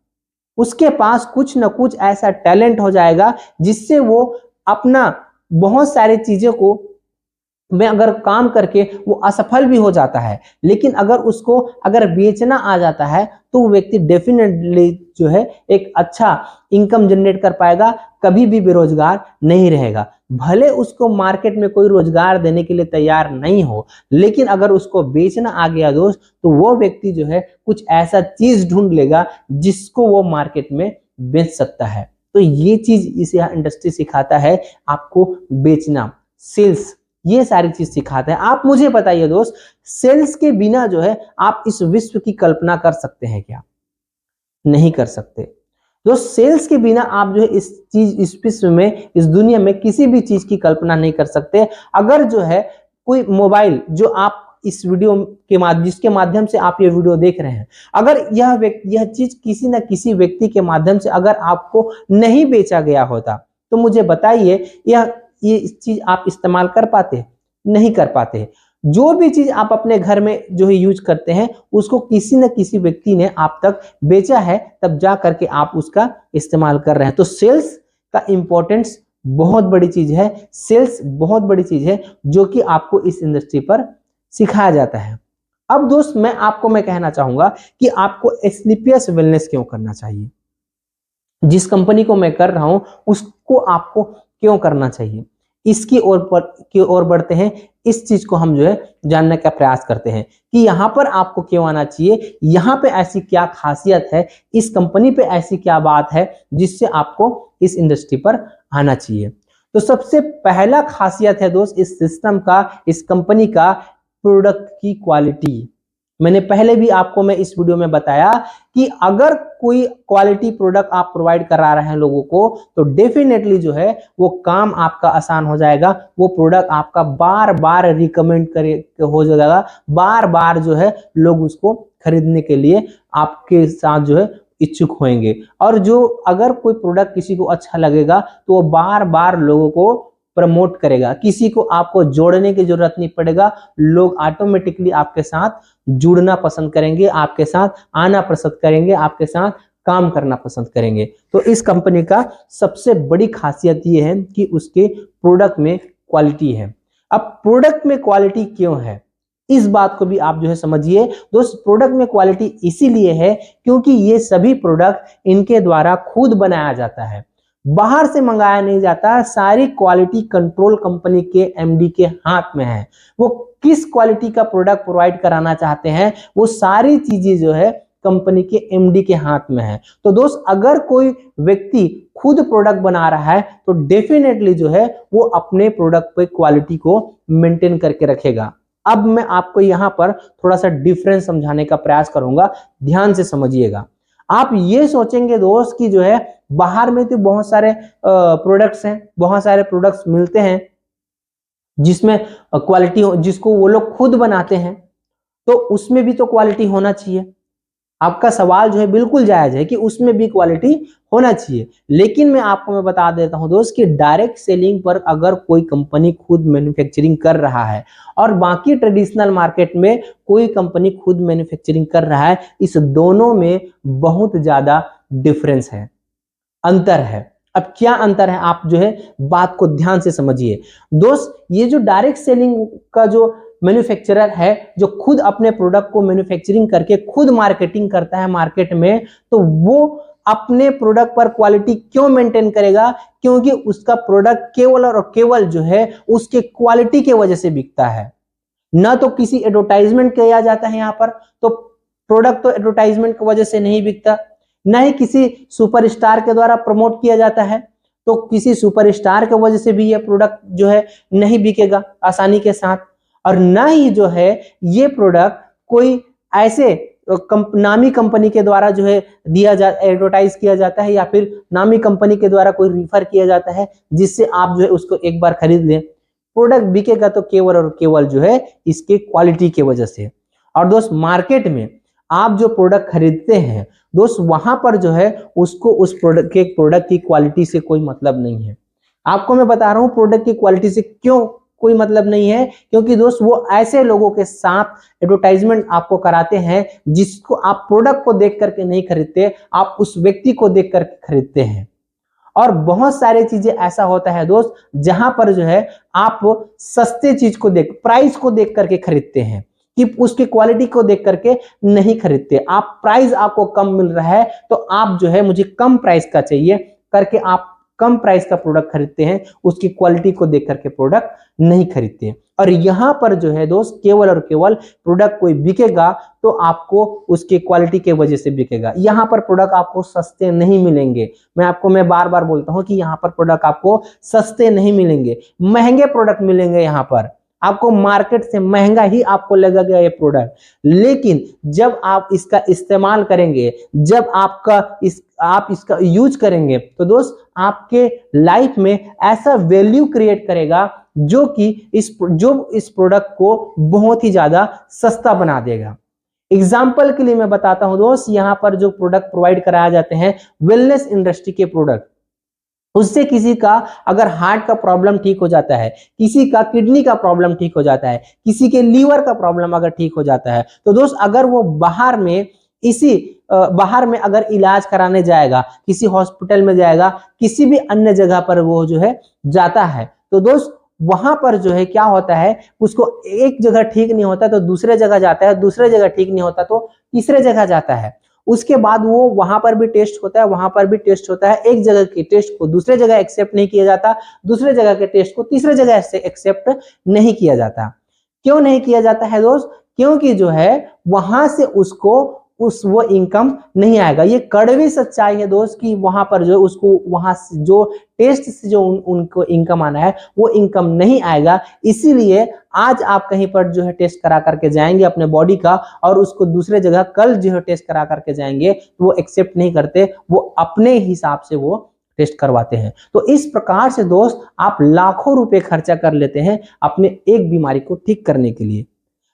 उसके पास कुछ ना कुछ ऐसा टैलेंट हो जाएगा जिससे वो अपना बहुत सारी चीजों को में अगर काम करके वो असफल भी हो जाता है, लेकिन अगर बेचना आ जाता है तो वो व्यक्ति डेफिनेटली जो है एक अच्छा इनकम जनरेट कर पाएगा, कभी भी बेरोजगार नहीं रहेगा। भले उसको मार्केट में कोई रोजगार देने के लिए तैयार नहीं हो, लेकिन अगर उसको बेचना आ गया दोस्त तो वो व्यक्ति जो है कुछ ऐसा चीज ढूंढ लेगा जिसको वो मार्केट में बेच सकता है। तो ये चीज इस इंडस्ट्री सिखाता है आपको बेचना, सेल्स, ये सारी चीज सिखाते हैं। आप मुझे बताइए दोस्त, सेल्स के बिना जो है आप इस विश्व की कल्पना कर सकते हैं क्या? नहीं कर सकते। दोस्त सेल्स के बिना आप जो है इस विश्व में, इस दुनिया में किसी भी चीज की कल्पना नहीं कर सकते। अगर जो है कोई मोबाइल जो आप इस वीडियो के माध्यम जिसके माध्यम से आप ये वीडियो देख रहे हैं, अगर यह चीज किसी न किसी व्यक्ति के माध्यम से अगर आपको नहीं बेचा गया होता तो मुझे बताइए ये चीज आप इस्तेमाल कर पाते? नहीं कर पाते। जो भी चीज आप अपने घर में जो है यूज करते हैं उसको किसी न किसी व्यक्ति ने आप तक बेचा है, तब जा करके आप उसका इस्तेमाल कर रहे हैं। तो सेल्स का इंपॉर्टेंस बहुत बड़ी चीज है, सेल्स बहुत बड़ी चीज है जो कि आपको इस इंडस्ट्री पर सिखाया जाता है। अब दोस्त मैं कहना चाहूंगा कि आपको एस्क्लेपियस वेलनेस क्यों करना चाहिए, जिस कंपनी को मैं कर रहा हूं उसको आपको क्यों करना चाहिए, इसकी ओर बढ़ते हैं। इस चीज को हम जो है जानने का प्रयास करते हैं कि यहाँ पर आपको क्यों आना चाहिए, यहाँ पे ऐसी क्या खासियत है, इस कंपनी पे ऐसी क्या बात है जिससे आपको इस इंडस्ट्री पर आना चाहिए। तो सबसे पहला खासियत है दोस्त इस सिस्टम का, इस कंपनी का, प्रोडक्ट की क्वालिटी। मैंने पहले भी आपको मैं इस वीडियो में बताया कि अगर कोई क्वालिटी प्रोडक्ट आप प्रोवाइड करा रहे हैं लोगों को तो डेफिनेटली जो है वो काम आपका आसान हो जाएगा, वो प्रोडक्ट आपका बार बार रिकमेंड करे हो जाएगा, बार बार जो है लोग उसको खरीदने के लिए आपके साथ जो है इच्छुक होंगे। और जो अगर कोई प्रोडक्ट किसी को अच्छा लगेगा तो वो बार बार लोगों को प्रमोट करेगा, किसी को आपको जोड़ने की जरूरत नहीं पड़ेगा, लोग ऑटोमेटिकली आपके साथ जुड़ना पसंद करेंगे, आपके साथ आना पसंद करेंगे, आपके साथ काम करना पसंद करेंगे। तो इस कंपनी का सबसे बड़ी खासियत ये है कि उसके प्रोडक्ट में क्वालिटी है। अब प्रोडक्ट में क्वालिटी क्यों है, इस बात को भी आप जो है समझिए दोस्त। प्रोडक्ट में क्वालिटी इसीलिए है क्योंकि ये सभी प्रोडक्ट इनके द्वारा खुद बनाया जाता है, बाहर से मंगाया नहीं जाता। सारी क्वालिटी कंट्रोल कंपनी के एमडी के हाथ में है। वो किस क्वालिटी का प्रोडक्ट प्रोवाइड कराना चाहते हैं वो सारी चीजें जो है कंपनी के एमडी के हाथ में है। तो दोस्त अगर कोई व्यक्ति खुद प्रोडक्ट बना रहा है तो डेफिनेटली जो है वो अपने प्रोडक्ट पे क्वालिटी को मेंटेन करके रखेगा। अब मैं आपको यहाँ पर थोड़ा सा डिफरेंस समझाने का प्रयास करूंगा, ध्यान से समझिएगा। आप ये सोचेंगे दोस्त कि जो है बाहर में तो बहुत सारे प्रोडक्ट्स हैं, बहुत सारे प्रोडक्ट्स मिलते हैं जिसमें क्वालिटी जिसको वो लोग खुद बनाते हैं, तो उसमें भी तो क्वालिटी होना चाहिए। आपका सवाल जो है बिल्कुल जायज है कि उसमें भी क्वालिटी होना चाहिए, लेकिन मैं बता देता हूं दोस्त कि डायरेक्ट सेलिंग पर अगर कोई कंपनी खुद मैन्युफैक्चरिंग कर रहा है और बाकी ट्रेडिशनल मार्केट में कोई कंपनी खुद मैन्युफैक्चरिंग कर रहा है, इस दोनों में बहुत ज्यादा डिफरेंस है, अंतर है। अब क्या अंतर है, आप जो है बात को ध्यान से समझिए दोस्त। ये जो डायरेक्ट सेलिंग का जो मैन्युफैक्चरर है, जो खुद अपने प्रोडक्ट को मैन्युफैक्चरिंग करके खुद मार्केटिंग करता है मार्केट में, तो वो अपने प्रोडक्ट पर क्वालिटी क्यों मेंटेन करेगा? क्योंकि उसका प्रोडक्ट केवल और केवल जो है उसके क्वालिटी के वजह से बिकता है, ना तो किसी एडवर्टाइजमेंट किया जाता है यहाँ पर। तो प्रोडक्ट तो एडवर्टाइजमेंट की वजह से नहीं बिकता, ना ही किसी सुपरस्टार के द्वारा प्रमोट किया जाता है, तो किसी सुपरस्टार की वजह से भी ये प्रोडक्ट जो है नहीं बिकेगा आसानी के साथ। और ना ही जो है ये प्रोडक्ट कोई ऐसे नामी कंपनी के द्वारा जो है एडवर्टाइज किया जाता है, या फिर नामी कंपनी के द्वारा कोई रिफर किया जाता है जिससे आप जो है उसको एक बार खरीद लें। प्रोडक्ट बिकेगा तो केवल और केवल जो है इसके क्वालिटी की वजह से। और दोस्त मार्केट में आप जो प्रोडक्ट खरीदते हैं दोस्त, वहां पर जो है उसको उस प्रोडक्ट की क्वालिटी से कोई मतलब नहीं है। आपको मैं बता रहा हूं प्रोडक्ट की क्वालिटी से क्यों कोई मतलब नहीं है, क्योंकि दोस्त वो ऐसे लोगों के साथ एडवर्टाइजमेंट आपको कराते हैं जिसको आप प्रोडक्ट को देख करके नहीं खरीदते, आप उस व्यक्ति को देख करके खरीदते हैं। और बहुत सारी चीजें ऐसा होता है दोस्त जहां पर जो है आप सस्ते चीज को प्राइस को देख करके खरीदते हैं, कि उसकी क्वालिटी को देख करके नहीं खरीदते। आप प्राइस आपको कम मिल रहा है तो आप जो है मुझे कम प्राइस का चाहिए करके आप कम प्राइस का प्रोडक्ट खरीदते हैं, उसकी क्वालिटी को देख करके प्रोडक्ट नहीं खरीदते। और यहां पर जो है दोस्त केवल और केवल प्रोडक्ट कोई बिकेगा तो आपको उसकी क्वालिटी के वजह से बिकेगा। यहां पर प्रोडक्ट आपको सस्ते नहीं मिलेंगे। मैं बार बार बोलता हूं कि यहां पर प्रोडक्ट आपको सस्ते नहीं मिलेंगे, महंगे प्रोडक्ट मिलेंगे। यहां पर आपको मार्केट से महंगा ही आपको लगेगा ये प्रोडक्ट, लेकिन जब आप इसका इस्तेमाल करेंगे, जब आप इसका यूज करेंगे, तो दोस्त आपके लाइफ में ऐसा वैल्यू क्रिएट करेगा जो कि इस प्रोडक्ट को बहुत ही ज्यादा सस्ता बना देगा। एग्जाम्पल के लिए मैं बताता हूं दोस्त, यहां पर जो प्रोडक्ट प्रोवाइड कराए जाते हैं वेलनेस इंडस्ट्री के प्रोडक्ट, उससे किसी का अगर हार्ट का प्रॉब्लम ठीक हो जाता है, किसी का किडनी का प्रॉब्लम ठीक हो जाता है, किसी के लीवर का प्रॉब्लम अगर ठीक हो जाता है, तो दोस्त अगर वो बाहर में अगर इलाज कराने जाएगा, किसी हॉस्पिटल में जाएगा, किसी भी अन्य जगह पर वो जो है जाता है, तो दोस्त वहां पर जो है क्या होता है, उसको एक जगह ठीक नहीं होता तो दूसरे जगह जाता है, दूसरे जगह ठीक नहीं होता तो तीसरे जगह जाता है। उसके बाद वो वहां पर भी टेस्ट होता है, वहां पर भी टेस्ट होता है। एक जगह के टेस्ट को दूसरे जगह एक्सेप्ट नहीं किया जाता, दूसरे जगह के टेस्ट को तीसरे जगह से एक्सेप्ट नहीं किया जाता। क्यों नहीं किया जाता है दोस्त? क्योंकि जो है वहां से उसको वो इनकम नहीं आएगा। ये कड़वी सच्चाई है दोस्त कि वहां पर जो उसको वहां से जो टेस्ट से जो उनको इनकम आना है वो इनकम नहीं आएगा। इसीलिए आज आप कहीं पर जो है टेस्ट करा करके जाएंगे अपने बॉडी का, और उसको दूसरे जगह कल जो है टेस्ट करा करके जाएंगे तो वो एक्सेप्ट नहीं करते, वो अपने हिसाब से वो टेस्ट करवाते हैं। तो इस प्रकार से दोस्त आप लाखों रुपए खर्चा कर लेते हैं अपने एक बीमारी को ठीक करने के लिए।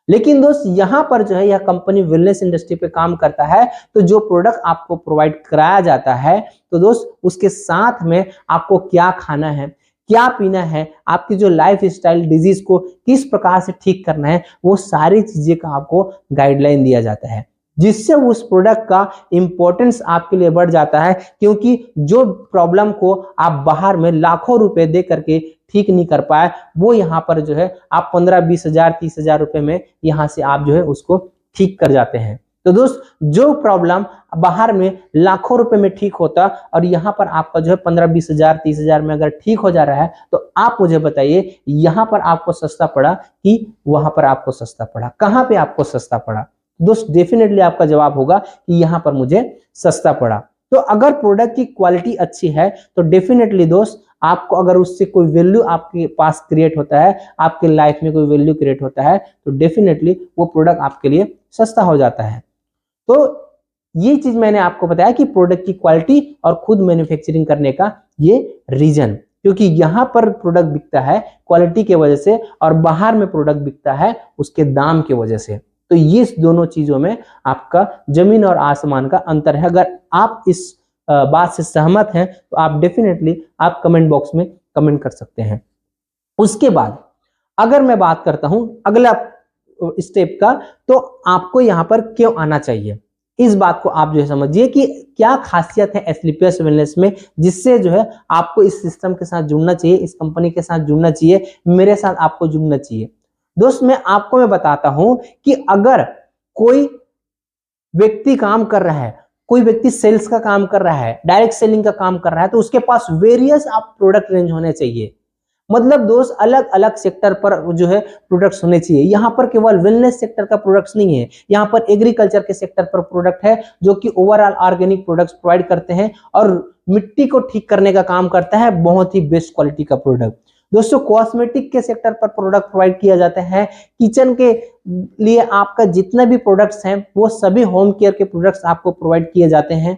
लेकिन दोस्त यहां पर जो है यह कंपनी वेलनेस इंडस्ट्री पे काम करता है, तो जो प्रोडक्ट आपको प्रोवाइड कराया जाता है, तो दोस्त उसके साथ में आपको क्या खाना है, क्या पीना है, आपकी जो लाइफ स्टाइल डिजीज को किस प्रकार से ठीक करना है, वो सारी चीजें का आपको गाइडलाइन दिया जाता है, जिससे उस प्रोडक्ट का इंपॉर्टेंस आपके लिए बढ़ जाता है। क्योंकि जो प्रॉब्लम को आप बाहर में लाखों रुपए दे करके ठीक नहीं कर पाए, वो यहाँ पर जो है आप 15-20 हजार 30 हजार रुपए में यहाँ से आप जो है उसको ठीक कर जाते हैं। तो दोस्त जो प्रॉब्लम बाहर में लाखों रुपए में ठीक होता और यहाँ पर आपका जो है 15-20 हजार 30 हजार में अगर ठीक हो जा रहा है, तो आप मुझे बताइए यहाँ पर आपको सस्ता पड़ा कि वहां पर आपको सस्ता पड़ा? कहाँ पे आपको सस्ता पड़ा? दोस्त डेफिनेटली आपका जवाब होगा कि यहाँ पर मुझे सस्ता पड़ा। तो अगर प्रोडक्ट की क्वालिटी अच्छी है तो डेफिनेटली दोस्त आपको अगर उससे कोई वैल्यू आपके पास क्रिएट होता है, आपके लाइफ में कोई वैल्यू क्रिएट होता है, तो डेफिनेटली वो प्रोडक्ट आपके लिए सस्ता हो जाता है। तो ये चीज मैंने आपको बताया कि प्रोडक्ट की क्वालिटी और खुद मैन्युफैक्चरिंग करने का ये रीजन, क्योंकि यहाँ पर प्रोडक्ट बिकता है क्वालिटी के वजह से और बाहर में प्रोडक्ट बिकता है उसके दाम की वजह से। तो तो ये दोनों चीजों में आपका जमीन और आसमान का अंतर है। अगर आप इस बात से सहमत हैं तो आप डेफिनेटली आप कमेंट बॉक्स में कमेंट कर सकते हैं। उसके बाद अगर मैं बात करता हूं अगला स्टेप का, तो आपको यहां पर क्यों आना चाहिए, इस बात को आप जो है समझिए कि क्या खासियत है एस्क्लेपियस वेलनेस में, जिससे जो है आपको इस सिस्टम के साथ जुड़ना चाहिए, इस कंपनी के साथ जुड़ना चाहिए, मेरे साथ आपको जुड़ना चाहिए। दोस्त मैं बताता हूं कि अगर कोई व्यक्ति काम कर रहा है, कोई व्यक्ति सेल्स का काम कर रहा है, डायरेक्ट सेलिंग का काम कर रहा है, तो उसके पास वेरियस आप प्रोडक्ट रेंज होने चाहिए। मतलब दोस्त अलग अलग सेक्टर पर जो है प्रोडक्ट्स होने चाहिए। यहाँ पर केवल वेलनेस सेक्टर का प्रोडक्ट्स नहीं है, यहाँ पर एग्रीकल्चर के सेक्टर पर प्रोडक्ट है जो कि ओवरऑल ऑर्गेनिक प्रोडक्ट्स प्रोवाइड करते हैं और मिट्टी को ठीक करने का काम करता है, बहुत ही बेस्ट क्वालिटी का प्रोडक्ट। दोस्तों कॉस्मेटिक के सेक्टर पर प्रोडक्ट प्रोवाइड किया जाता है, किचन के लिए आपका जितना भी प्रोडक्ट्स हैं वो सभी होम केयर के प्रोडक्ट्स आपको प्रोवाइड किए जाते हैं।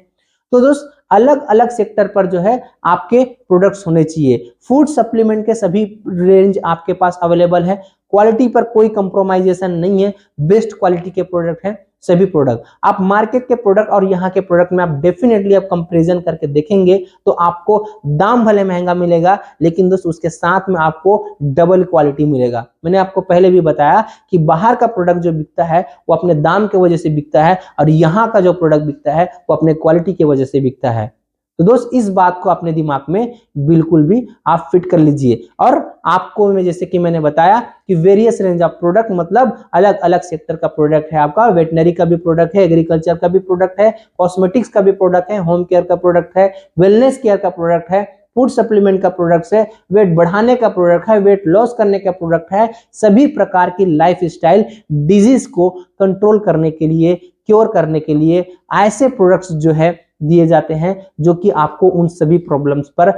तो दोस्त अलग अलग सेक्टर पर जो है आपके प्रोडक्ट्स होने चाहिए। फूड सप्लीमेंट के सभी रेंज आपके पास अवेलेबल है, क्वालिटी पर कोई कंप्रोमाइजेशन नहीं है, बेस्ट क्वालिटी के प्रोडक्ट हैं सभी प्रोडक्ट। आप मार्केट के प्रोडक्ट और यहाँ के प्रोडक्ट में आप डेफिनेटली आप कंपैरिजन करके देखेंगे तो आपको दाम भले महंगा मिलेगा, लेकिन दोस्त उसके साथ में आपको डबल क्वालिटी मिलेगा। मैंने आपको पहले भी बताया कि बाहर का प्रोडक्ट जो बिकता है वो अपने दाम की वजह से बिकता है और यहाँ का जो प्रोडक्ट बिकता है वो अपने क्वालिटी की वजह से बिकता है। तो दोस्त इस बात को अपने दिमाग में बिल्कुल भी आप फिट कर लीजिए। और आपको मैं जैसे कि मैंने बताया कि वेरियस रेंज ऑफ प्रोडक्ट, मतलब अलग अलग सेक्टर का प्रोडक्ट है आपका, वेटनरी का भी प्रोडक्ट है, एग्रीकल्चर का भी प्रोडक्ट है, कॉस्मेटिक्स का भी प्रोडक्ट है, होम केयर का प्रोडक्ट है, वेलनेस केयर का प्रोडक्ट है, फूड सप्लीमेंट का प्रोडक्ट है, वेट बढ़ाने का प्रोडक्ट है, वेट लॉस करने का प्रोडक्ट है, सभी प्रकार की लाइफ स्टाइल डिजीज को कंट्रोल करने के लिए, क्योर करने के लिए ऐसे प्रोडक्ट्स जो है दिए जाते हैं जो कि आपको उन सभी प्रॉब्लम्स पर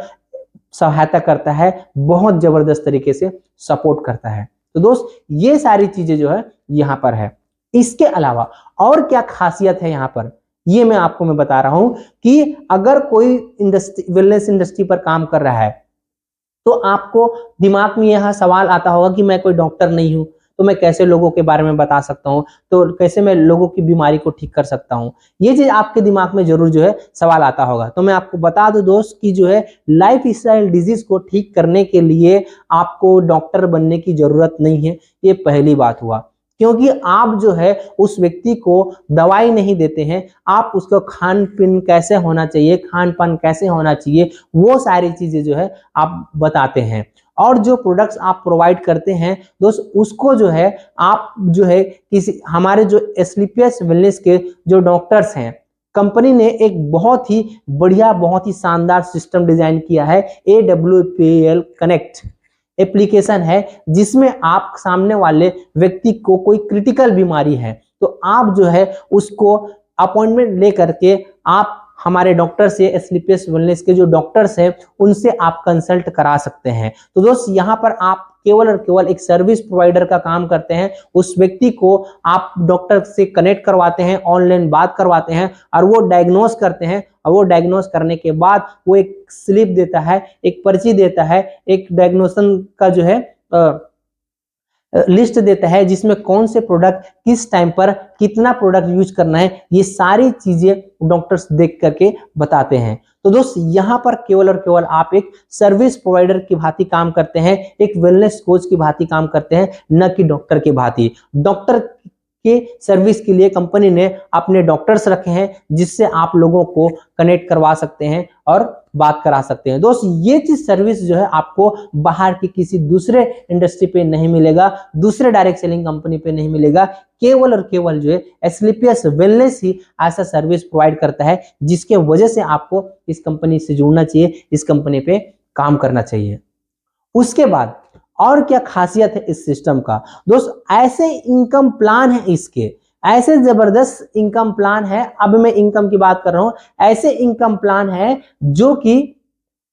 सहायता करता है, बहुत जबरदस्त तरीके से सपोर्ट करता है। तो दोस्त ये सारी चीजें जो है यहाँ पर है। इसके अलावा और क्या खासियत है यहाँ पर, ये मैं बता रहा हूं कि अगर कोई इंडस्ट्री वेलनेस इंडस्ट्री पर काम कर रहा है तो आपको दिमाग में यह सवाल आता होगा कि मैं कोई डॉक्टर नहीं हूं, तो मैं कैसे लोगों के बारे में बता सकता हूं, तो कैसे मैं लोगों की बीमारी को ठीक कर सकता हूं। ये चीज आपके दिमाग में जरूर जो है सवाल आता होगा। तो मैं आपको बता दूं दोस्त कि जो है लाइफ स्टाइल डिजीज को ठीक करने के लिए आपको डॉक्टर बनने की जरूरत नहीं है। ये पहली बात हुआ, क्योंकि आप जो है उस व्यक्ति को दवाई नहीं देते हैं, आप उसको खान पीन कैसे होना चाहिए, खान पान कैसे होना चाहिए, वो सारी चीजें जो है आप बताते हैं। और जो प्रोडक्ट्स आप प्रोवाइड करते हैं दोस्त, उसको जो है आप जो है किसी हमारे जो एस्क्लेपियस वेलनेस के जो डॉक्टर्स हैं, कंपनी ने एक बहुत ही बढ़िया, बहुत ही शानदार सिस्टम डिजाइन किया है। AWPL कनेक्ट एप्लीकेशन है, जिसमें आप सामने वाले व्यक्ति को कोई क्रिटिकल बीमारी है तो आप जो है उसको अपॉइंटमेंट लेकर के आप हमारे डॉक्टर से, एस्क्लेपियस वेलनेस के जो डॉक्टर्स हैं उनसे आप कंसल्ट करा सकते हैं। तो दोस्त यहाँ पर आप केवल और केवल एक सर्विस प्रोवाइडर का काम करते हैं। उस व्यक्ति को आप डॉक्टर से कनेक्ट करवाते हैं, ऑनलाइन बात करवाते हैं और वो डायग्नोस करते हैं। और वो डायग्नोस करने के बाद वो एक स्लिप देता है, एक पर्ची देता है, एक डायग्नोसन का जो है लिस्ट देता है, जिसमें कौन से प्रोडक्ट किस टाइम पर कितना प्रोडक्ट यूज करना है, ये सारी चीजें डॉक्टर्स देख करके बताते हैं। तो दोस्त यहाँ पर केवल और केवल आप एक सर्विस प्रोवाइडर की भांति काम करते हैं, एक वेलनेस कोच की भांति काम करते हैं, न कि डॉक्टर की भांति। डॉक्टर के सर्विस के लिए कंपनी ने अपने डॉक्टर्स रखे हैं, जिससे आप लोगों को कनेक्ट करवा सकते हैं और बात करा सकते हैं। दोस्त ये चीज सर्विस जो है आपको बाहर की किसी दूसरे इंडस्ट्री पे नहीं मिलेगा, दूसरे डायरेक्ट सेलिंग कंपनी पे नहीं मिलेगा। केवल और केवल जो है एस्क्लेपियस वेलनेस ही ऐसा सर्विस प्रोवाइड करता है, जिसके वजह से आपको इस कंपनी से जुड़ना चाहिए, इस कंपनी पे काम करना चाहिए। उसके बाद और क्या खासियत है इस सिस्टम का दोस्त, ऐसे इनकम प्लान है इसके, ऐसे जबरदस्त इनकम प्लान है। अब मैं इनकम की बात कर रहा हूं, ऐसे इनकम प्लान है जो कि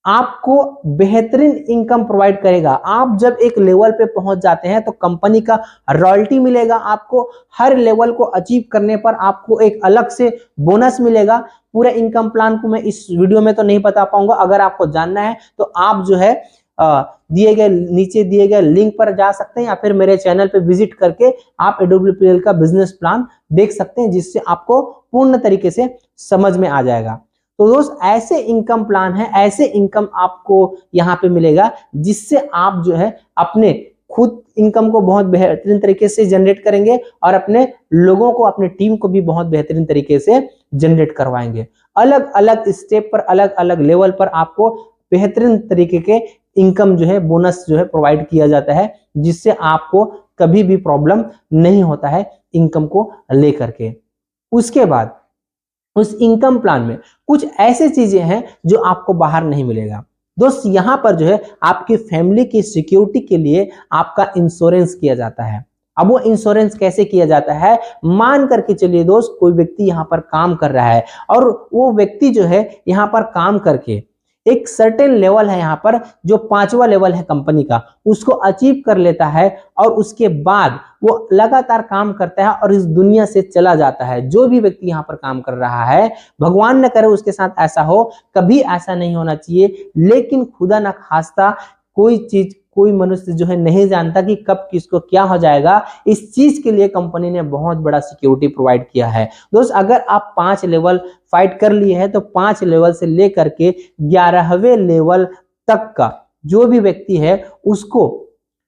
आपको बेहतरीन इनकम प्रोवाइड करेगा। आप जब एक लेवल पे पहुंच जाते हैं तो कंपनी का रॉयल्टी मिलेगा आपको, हर लेवल को अचीव करने पर आपको एक अलग से बोनस मिलेगा। पूरे इनकम प्लान को मैं इस वीडियो में तो नहीं बता पाऊंगा, अगर आपको जानना है तो आप जो है दिए गए नीचे दिए गए लिंक पर जा सकते हैं या फिर मेरे चैनल पे विजिट करके आप AWPL का बिजनेस प्लान देख सकते हैं, जिससे आपको पूर्ण तरीके से समझ में आ जाएगा। तो दोस्त ऐसे इनकम प्लान है, ऐसे इनकम आपको यहाँ पे मिलेगा जिससे आप जो है अपने खुद इनकम को बहुत बेहतरीन तरीके से जनरेट करेंगे और अपने लोगों को, अपने टीम को भी बहुत बेहतरीन तरीके से जनरेट करवाएंगे। अलग अलग स्टेप पर, अलग अलग लेवल पर आपको बेहतरीन तरीके के इनकम जो है, बोनस जो है प्रोवाइड किया जाता है, जिससे आपको कभी भी प्रॉब्लम नहीं होता है इनकम को लेकर के। उसके बाद उस इनकम प्लान में कुछ ऐसे चीजें हैं जो आपको बाहर नहीं मिलेगा। दोस्त यहाँ पर जो है आपकी फैमिली की सिक्योरिटी के लिए आपका इंश्योरेंस किया जाता है। अब वो इंश्योरेंस कैसे किया जाता है, मान करके चलिए दोस्त कोई व्यक्ति यहाँ पर काम कर रहा है और वो व्यक्ति जो है यहाँ पर काम करके एक सर्टेन लेवल है, यहाँ पर जो 5वां लेवल है कंपनी का, उसको अचीव कर लेता है और उसके बाद वो लगातार काम करता है और इस दुनिया से चला जाता है। जो भी व्यक्ति यहाँ पर काम कर रहा है, भगवान न करे उसके साथ ऐसा हो, कभी ऐसा नहीं होना चाहिए, लेकिन खुदा ना खास्ता कोई चीज, कोई मनुष्य जो है नहीं जानता कि कब किसको क्या हो जाएगा। इस चीज के लिए कंपनी ने बहुत बड़ा सिक्योरिटी प्रोवाइड किया है। दोस्त अगर आप 5 लेवल फाइट कर लिए हैं तो 5 लेवल से लेकर के 11वें लेवल तक का जो भी व्यक्ति है उसको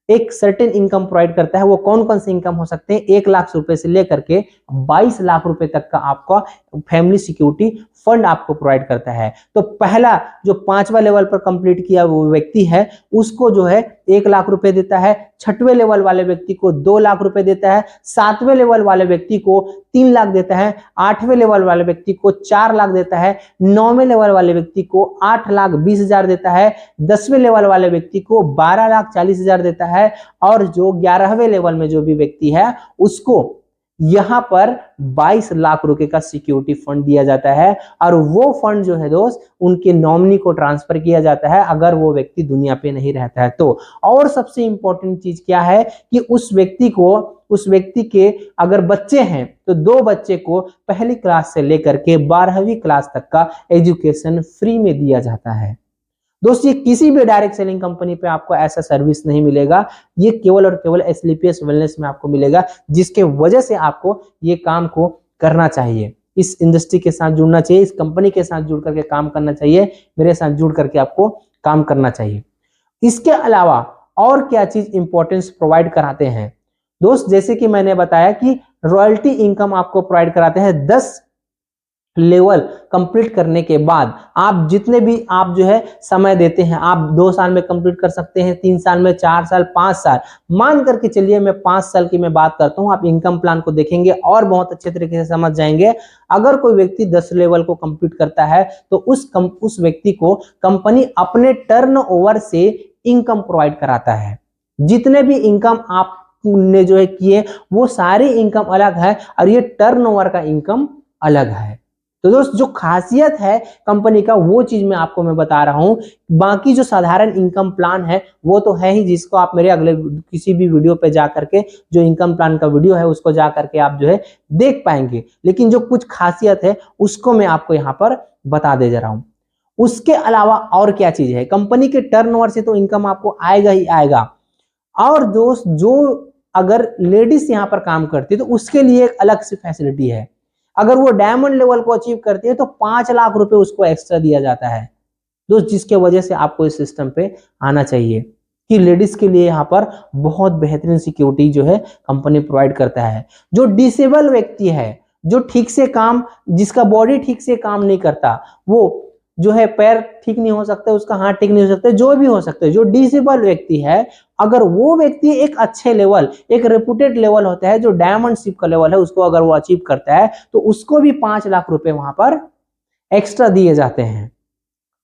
एक सर्टेन इनकम प्रोवाइड करता है। वो कौन कौन से इनकम हो सकते हैं, 1 लाख रुपए से लेकर के 22 लाख रुपए तक का आपका फैमिली सिक्योरिटी फंड आपको प्रोवाइड करता है। तो पहला जो 5वां लेवल पर कंप्लीट किया वो व्यक्ति है, उसको जो है 1 लाख रुपए देता है। 6वें लेवल वाले व्यक्ति को 2 लाख रुपए देता है। 7वें लेवल वाले व्यक्ति को 3 लाख देता है। 8वें लेवल वाले व्यक्ति को 4 लाख देता है। 9वें लेवल वाले व्यक्ति को 8,20,000 देता है। 10वें लेवल वाले व्यक्ति को 12,40,000 देता है। और जो 11वें लेवल में जो भी व्यक्ति है उसको यहां पर 22 लाख रुपए का सिक्योरिटी फंड दिया जाता है और वो फंड जो है दोस्त उनके नॉमिनी को ट्रांसफर किया जाता है अगर वो व्यक्ति दुनिया पे नहीं रहता है तो। और सबसे इंपॉर्टेंट चीज क्या है कि उस व्यक्ति के अगर बच्चे हैं तो 2 बच्चे को पहली क्लास से लेकर के 12वीं क्लास तक का एजुकेशन फ्री में दिया जाता है। दोस्त ये किसी भी डायरेक्ट सेलिंग कंपनी पे आपको ऐसा सर्विस नहीं मिलेगा, ये केवल और केवल SLPS वेलनेस में आपको मिलेगा, जिसके वजह से आपको ये काम को करना चाहिए, इस इंडस्ट्री के साथ जुड़ना चाहिए, इस कंपनी के साथ जुड़ करके काम करना चाहिए, मेरे साथ जुड़ करके आपको काम करना चाहिए। इसके अलावा और क्या चीज इंपॉर्टेंस प्रोवाइड कराते हैं दोस्त, जैसे कि मैंने बताया कि रॉयल्टी इनकम आपको प्रोवाइड कराते हैं। 10 लेवल कंप्लीट करने के बाद आप जितने भी आप जो है समय देते हैं, आप 2 साल में कंप्लीट कर सकते हैं, 3 साल में, 4 साल, 5 साल, मान करके चलिए मैं 5 साल की मैं बात करता हूं। आप इनकम प्लान को देखेंगे और बहुत अच्छे तरीके से समझ जाएंगे। अगर कोई व्यक्ति 10 लेवल को कंप्लीट करता है तो उस व्यक्ति को कंपनी अपने टर्नओवर से इनकम प्रोवाइड कराता है। जितने भी इनकम आपने जो है किए वो सारी इनकम अलग है और ये टर्नओवर का इनकम अलग है। तो दोस्त जो खासियत है कंपनी का वो चीज मैं बता रहा हूं। बाकी जो साधारण इनकम प्लान है वो तो है ही, जिसको आप मेरे अगले किसी भी वीडियो पे जा करके जो इनकम प्लान का वीडियो है उसको जा करके आप जो है देख पाएंगे, लेकिन जो कुछ खासियत है उसको मैं आपको यहाँ पर बता दे जा रहा हूँ। उसके अलावा और क्या चीज है, कंपनी के टर्नओवर से तो इनकम आपको आएगा ही आएगा। और दोस्त जो अगर लेडीज यहाँ पर काम करती है तो उसके लिए एक अलग सी फैसिलिटी है। अगर वो डायमंड लेवल को अचीव करती है तो 5 लाख रुपए उसको एक्स्ट्रा दिया जाता है दोस्त, जिसके वजह से आपको इस सिस्टम पे आना चाहिए कि लेडीज के लिए यहाँ पर बहुत बेहतरीन सिक्योरिटी जो है कंपनी प्रोवाइड करता है। जो डिसेबल व्यक्ति है, जो ठीक से काम, जिसका बॉडी ठीक से काम नहीं करता, वो जो है पैर ठीक नहीं हो सकते, उसका हाथ ठीक नहीं हो सकते, जो भी हो सकते, जो डिसेबल व्यक्ति है, अगर वो व्यक्ति एक अच्छे लेवल, एक रेपुटेड लेवल होता है जो डायमंडशिप का लेवल है, उसको अगर वो अचीव करता है तो उसको भी 5 लाख रुपए वहां पर एक्स्ट्रा दिए जाते हैं।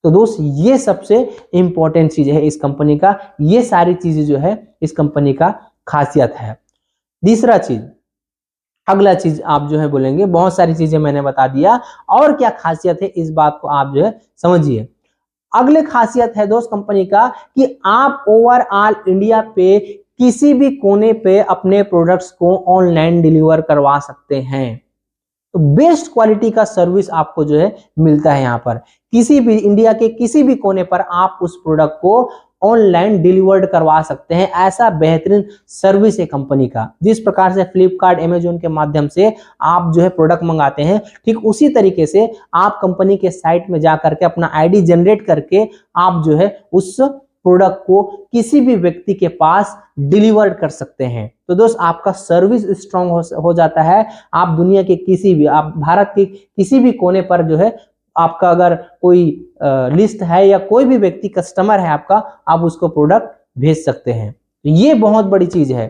तो दोस्त ये सबसे इंपॉर्टेंट चीज है इस कंपनी का, ये सारी चीजें जो है इस कंपनी का खासियत है। तीसरा चीज, अगला चीज आप जो है बोलेंगे बहुत सारी चीजें मैंने बता दिया, और क्या खासियत है इस बात को आप जो है समझिए। अगले खासियत है दोस्त कंपनी का कि आप ओवरऑल इंडिया पे किसी भी कोने पे अपने प्रोडक्ट्स को ऑनलाइन डिलीवर करवा सकते हैं। तो बेस्ट क्वालिटी का सर्विस आपको जो है मिलता है यहाँ पर। किसी भी इंडिया के किसी भी कोने पर आप उस प्रोडक्ट को ऑनलाइन डिलीवर्ड करवा सकते हैं। ऐसा बेहतरीन सर्विस है कंपनी का। जिस प्रकार से फ्लिपकार्ट, अमेजोन के माध्यम से आप जो है प्रोडक्ट मंगाते हैं, ठीक उसी तरीके से आप कंपनी के साइट में जा करके अपना आईडी जनरेट करके आप जो है उस प्रोडक्ट को किसी भी व्यक्ति के पास डिलीवर्ड कर सकते हैं। तो दोस्त आपका सर्विस स्ट्रांग हो जाता है। आप दुनिया के किसी भी, आप भारत के किसी भी कोने पर जो है आपका अगर कोई लिस्ट है या कोई भी व्यक्ति कस्टमर है आपका, आप उसको प्रोडक्ट भेज सकते हैं। तो ये बहुत बड़ी चीज है।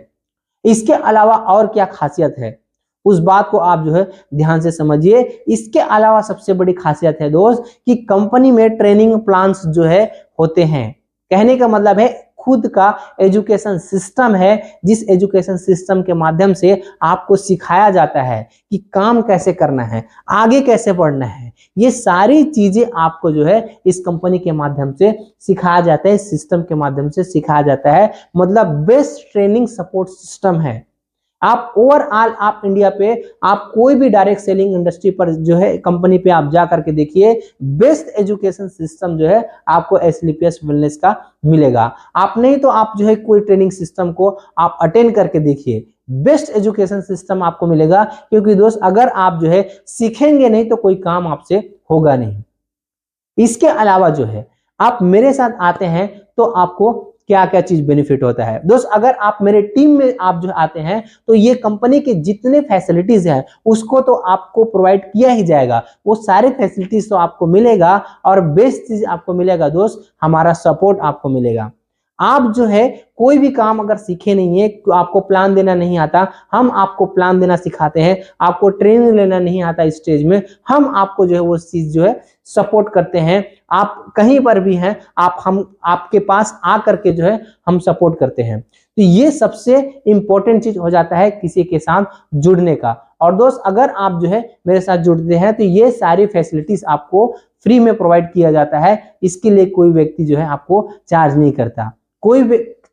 इसके अलावा और क्या खासियत है उस बात को आप जो है ध्यान से समझिए। इसके अलावा सबसे बड़ी खासियत है दोस्त कि कंपनी में ट्रेनिंग प्लान्स जो है होते हैं। कहने का मतलब है खुद का एजुकेशन सिस्टम है, जिस एजुकेशन सिस्टम के माध्यम से आपको सिखाया जाता है कि काम कैसे करना है, आगे कैसे बढ़ना है। ये सारी चीजें आपको जो है इस कंपनी के माध्यम से सिखाया जाता है, इस सिस्टम के माध्यम से सिखाया जाता है। मतलब बेस्ट ट्रेनिंग सपोर्ट सिस्टम है। आप ओवरऑल आप इंडिया पे आप कोई भी डायरेक्ट सेलिंग इंडस्ट्री पर जो है कंपनी पे आप जा करके देखिए, बेस्ट एजुकेशन सिस्टम जो है आपको एसएलपीएस वेलनेस का मिलेगा। आप नहीं तो आप जो है कोई ट्रेनिंग सिस्टम को आप अटेंड करके देखिए, बेस्ट एजुकेशन सिस्टम आपको मिलेगा। क्योंकि दोस्त अगर आप जो है सीखेंगे नहीं तो कोई काम आपसे होगा नहीं। इसके अलावा जो है आप मेरे साथ आते हैं तो आपको क्या क्या चीज बेनिफिट होता है। दोस्त अगर आप मेरे टीम में आप जो आते हैं तो ये कंपनी के जितने फैसिलिटीज हैं उसको तो आपको प्रोवाइड किया ही जाएगा। वो सारे फैसिलिटीज तो आपको मिलेगा और बेस्ट चीज आपको मिलेगा दोस्त, हमारा सपोर्ट आपको मिलेगा। आप जो है कोई भी काम अगर सीखे नहीं है, आपको प्लान देना नहीं आता, हम आपको प्लान देना सिखाते हैं। आपको ट्रेनिंग लेना नहीं आता स्टेज में, हम आपको जो है वो चीज जो है सपोर्ट करते हैं। आप कहीं पर भी हैं, हम आपके पास आ करके जो है हम सपोर्ट करते हैं। तो ये सबसे इंपॉर्टेंट चीज हो जाता है किसी के साथ जुड़ने का। और दोस्त अगर आप जो है मेरे साथ जुड़ते हैं तो ये सारी फैसिलिटीज आपको फ्री में प्रोवाइड किया जाता है। इसके लिए कोई व्यक्ति जो है आपको चार्ज नहीं करता। कोई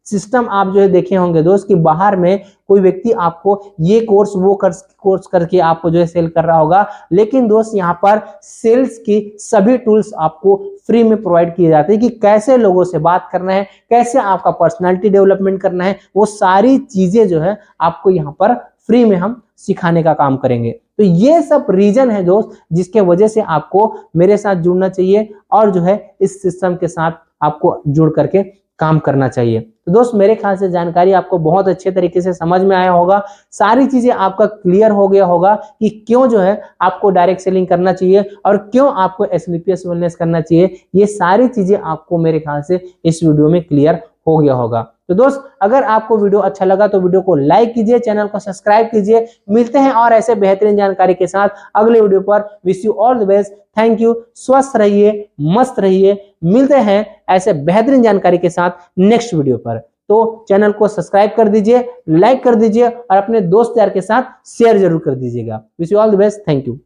सिस्टम आप जो है देखे होंगे दोस्त कि बाहर में कोई व्यक्ति आपको ये कोर्स वो कोर्स करके आपको जो है सेल कर रहा होगा, लेकिन दोस्त यहाँ पर सेल्स की सभी टूल्स आपको फ्री में प्रोवाइड किए जाते हैं कि कैसे लोगों से बात करना है, कैसे आपका पर्सनालिटी डेवलपमेंट करना है। वो सारी चीजें जो है आपको यहाँ पर फ्री में हम सिखाने का काम करेंगे। तो ये सब रीजन है दोस्त जिसके वजह से आपको मेरे साथ जुड़ना चाहिए और जो है इस सिस्टम के साथ आपको जुड़ करके काम करना चाहिए। तो दोस्त मेरे ख्याल से जानकारी आपको बहुत अच्छे तरीके से समझ में आया होगा, सारी चीजें आपका क्लियर हो गया होगा कि क्यों जो है आपको डायरेक्ट सेलिंग करना चाहिए और क्यों आपको एसएलपीएस वेलनेस करना चाहिए। ये सारी चीजें आपको मेरे ख्याल से इस वीडियो में क्लियर हो गया होगा। तो दोस्त अगर आपको वीडियो अच्छा लगा तो वीडियो को लाइक कीजिए, चैनल को सब्सक्राइब कीजिए। मिलते हैं और ऐसे बेहतरीन जानकारी के साथ अगले वीडियो पर। Wish you all the best, thank you, स्वस्थ रहिए, मस्त रहिए। मिलते हैं ऐसे बेहतरीन जानकारी के साथ नेक्स्ट वीडियो पर। तो चैनल को सब्सक्राइब कर दीजिए, लाइक कर दीजिए और अपने दोस्त यार के साथ शेयर जरूर कर दीजिएगा। Wish you all the best, thank you.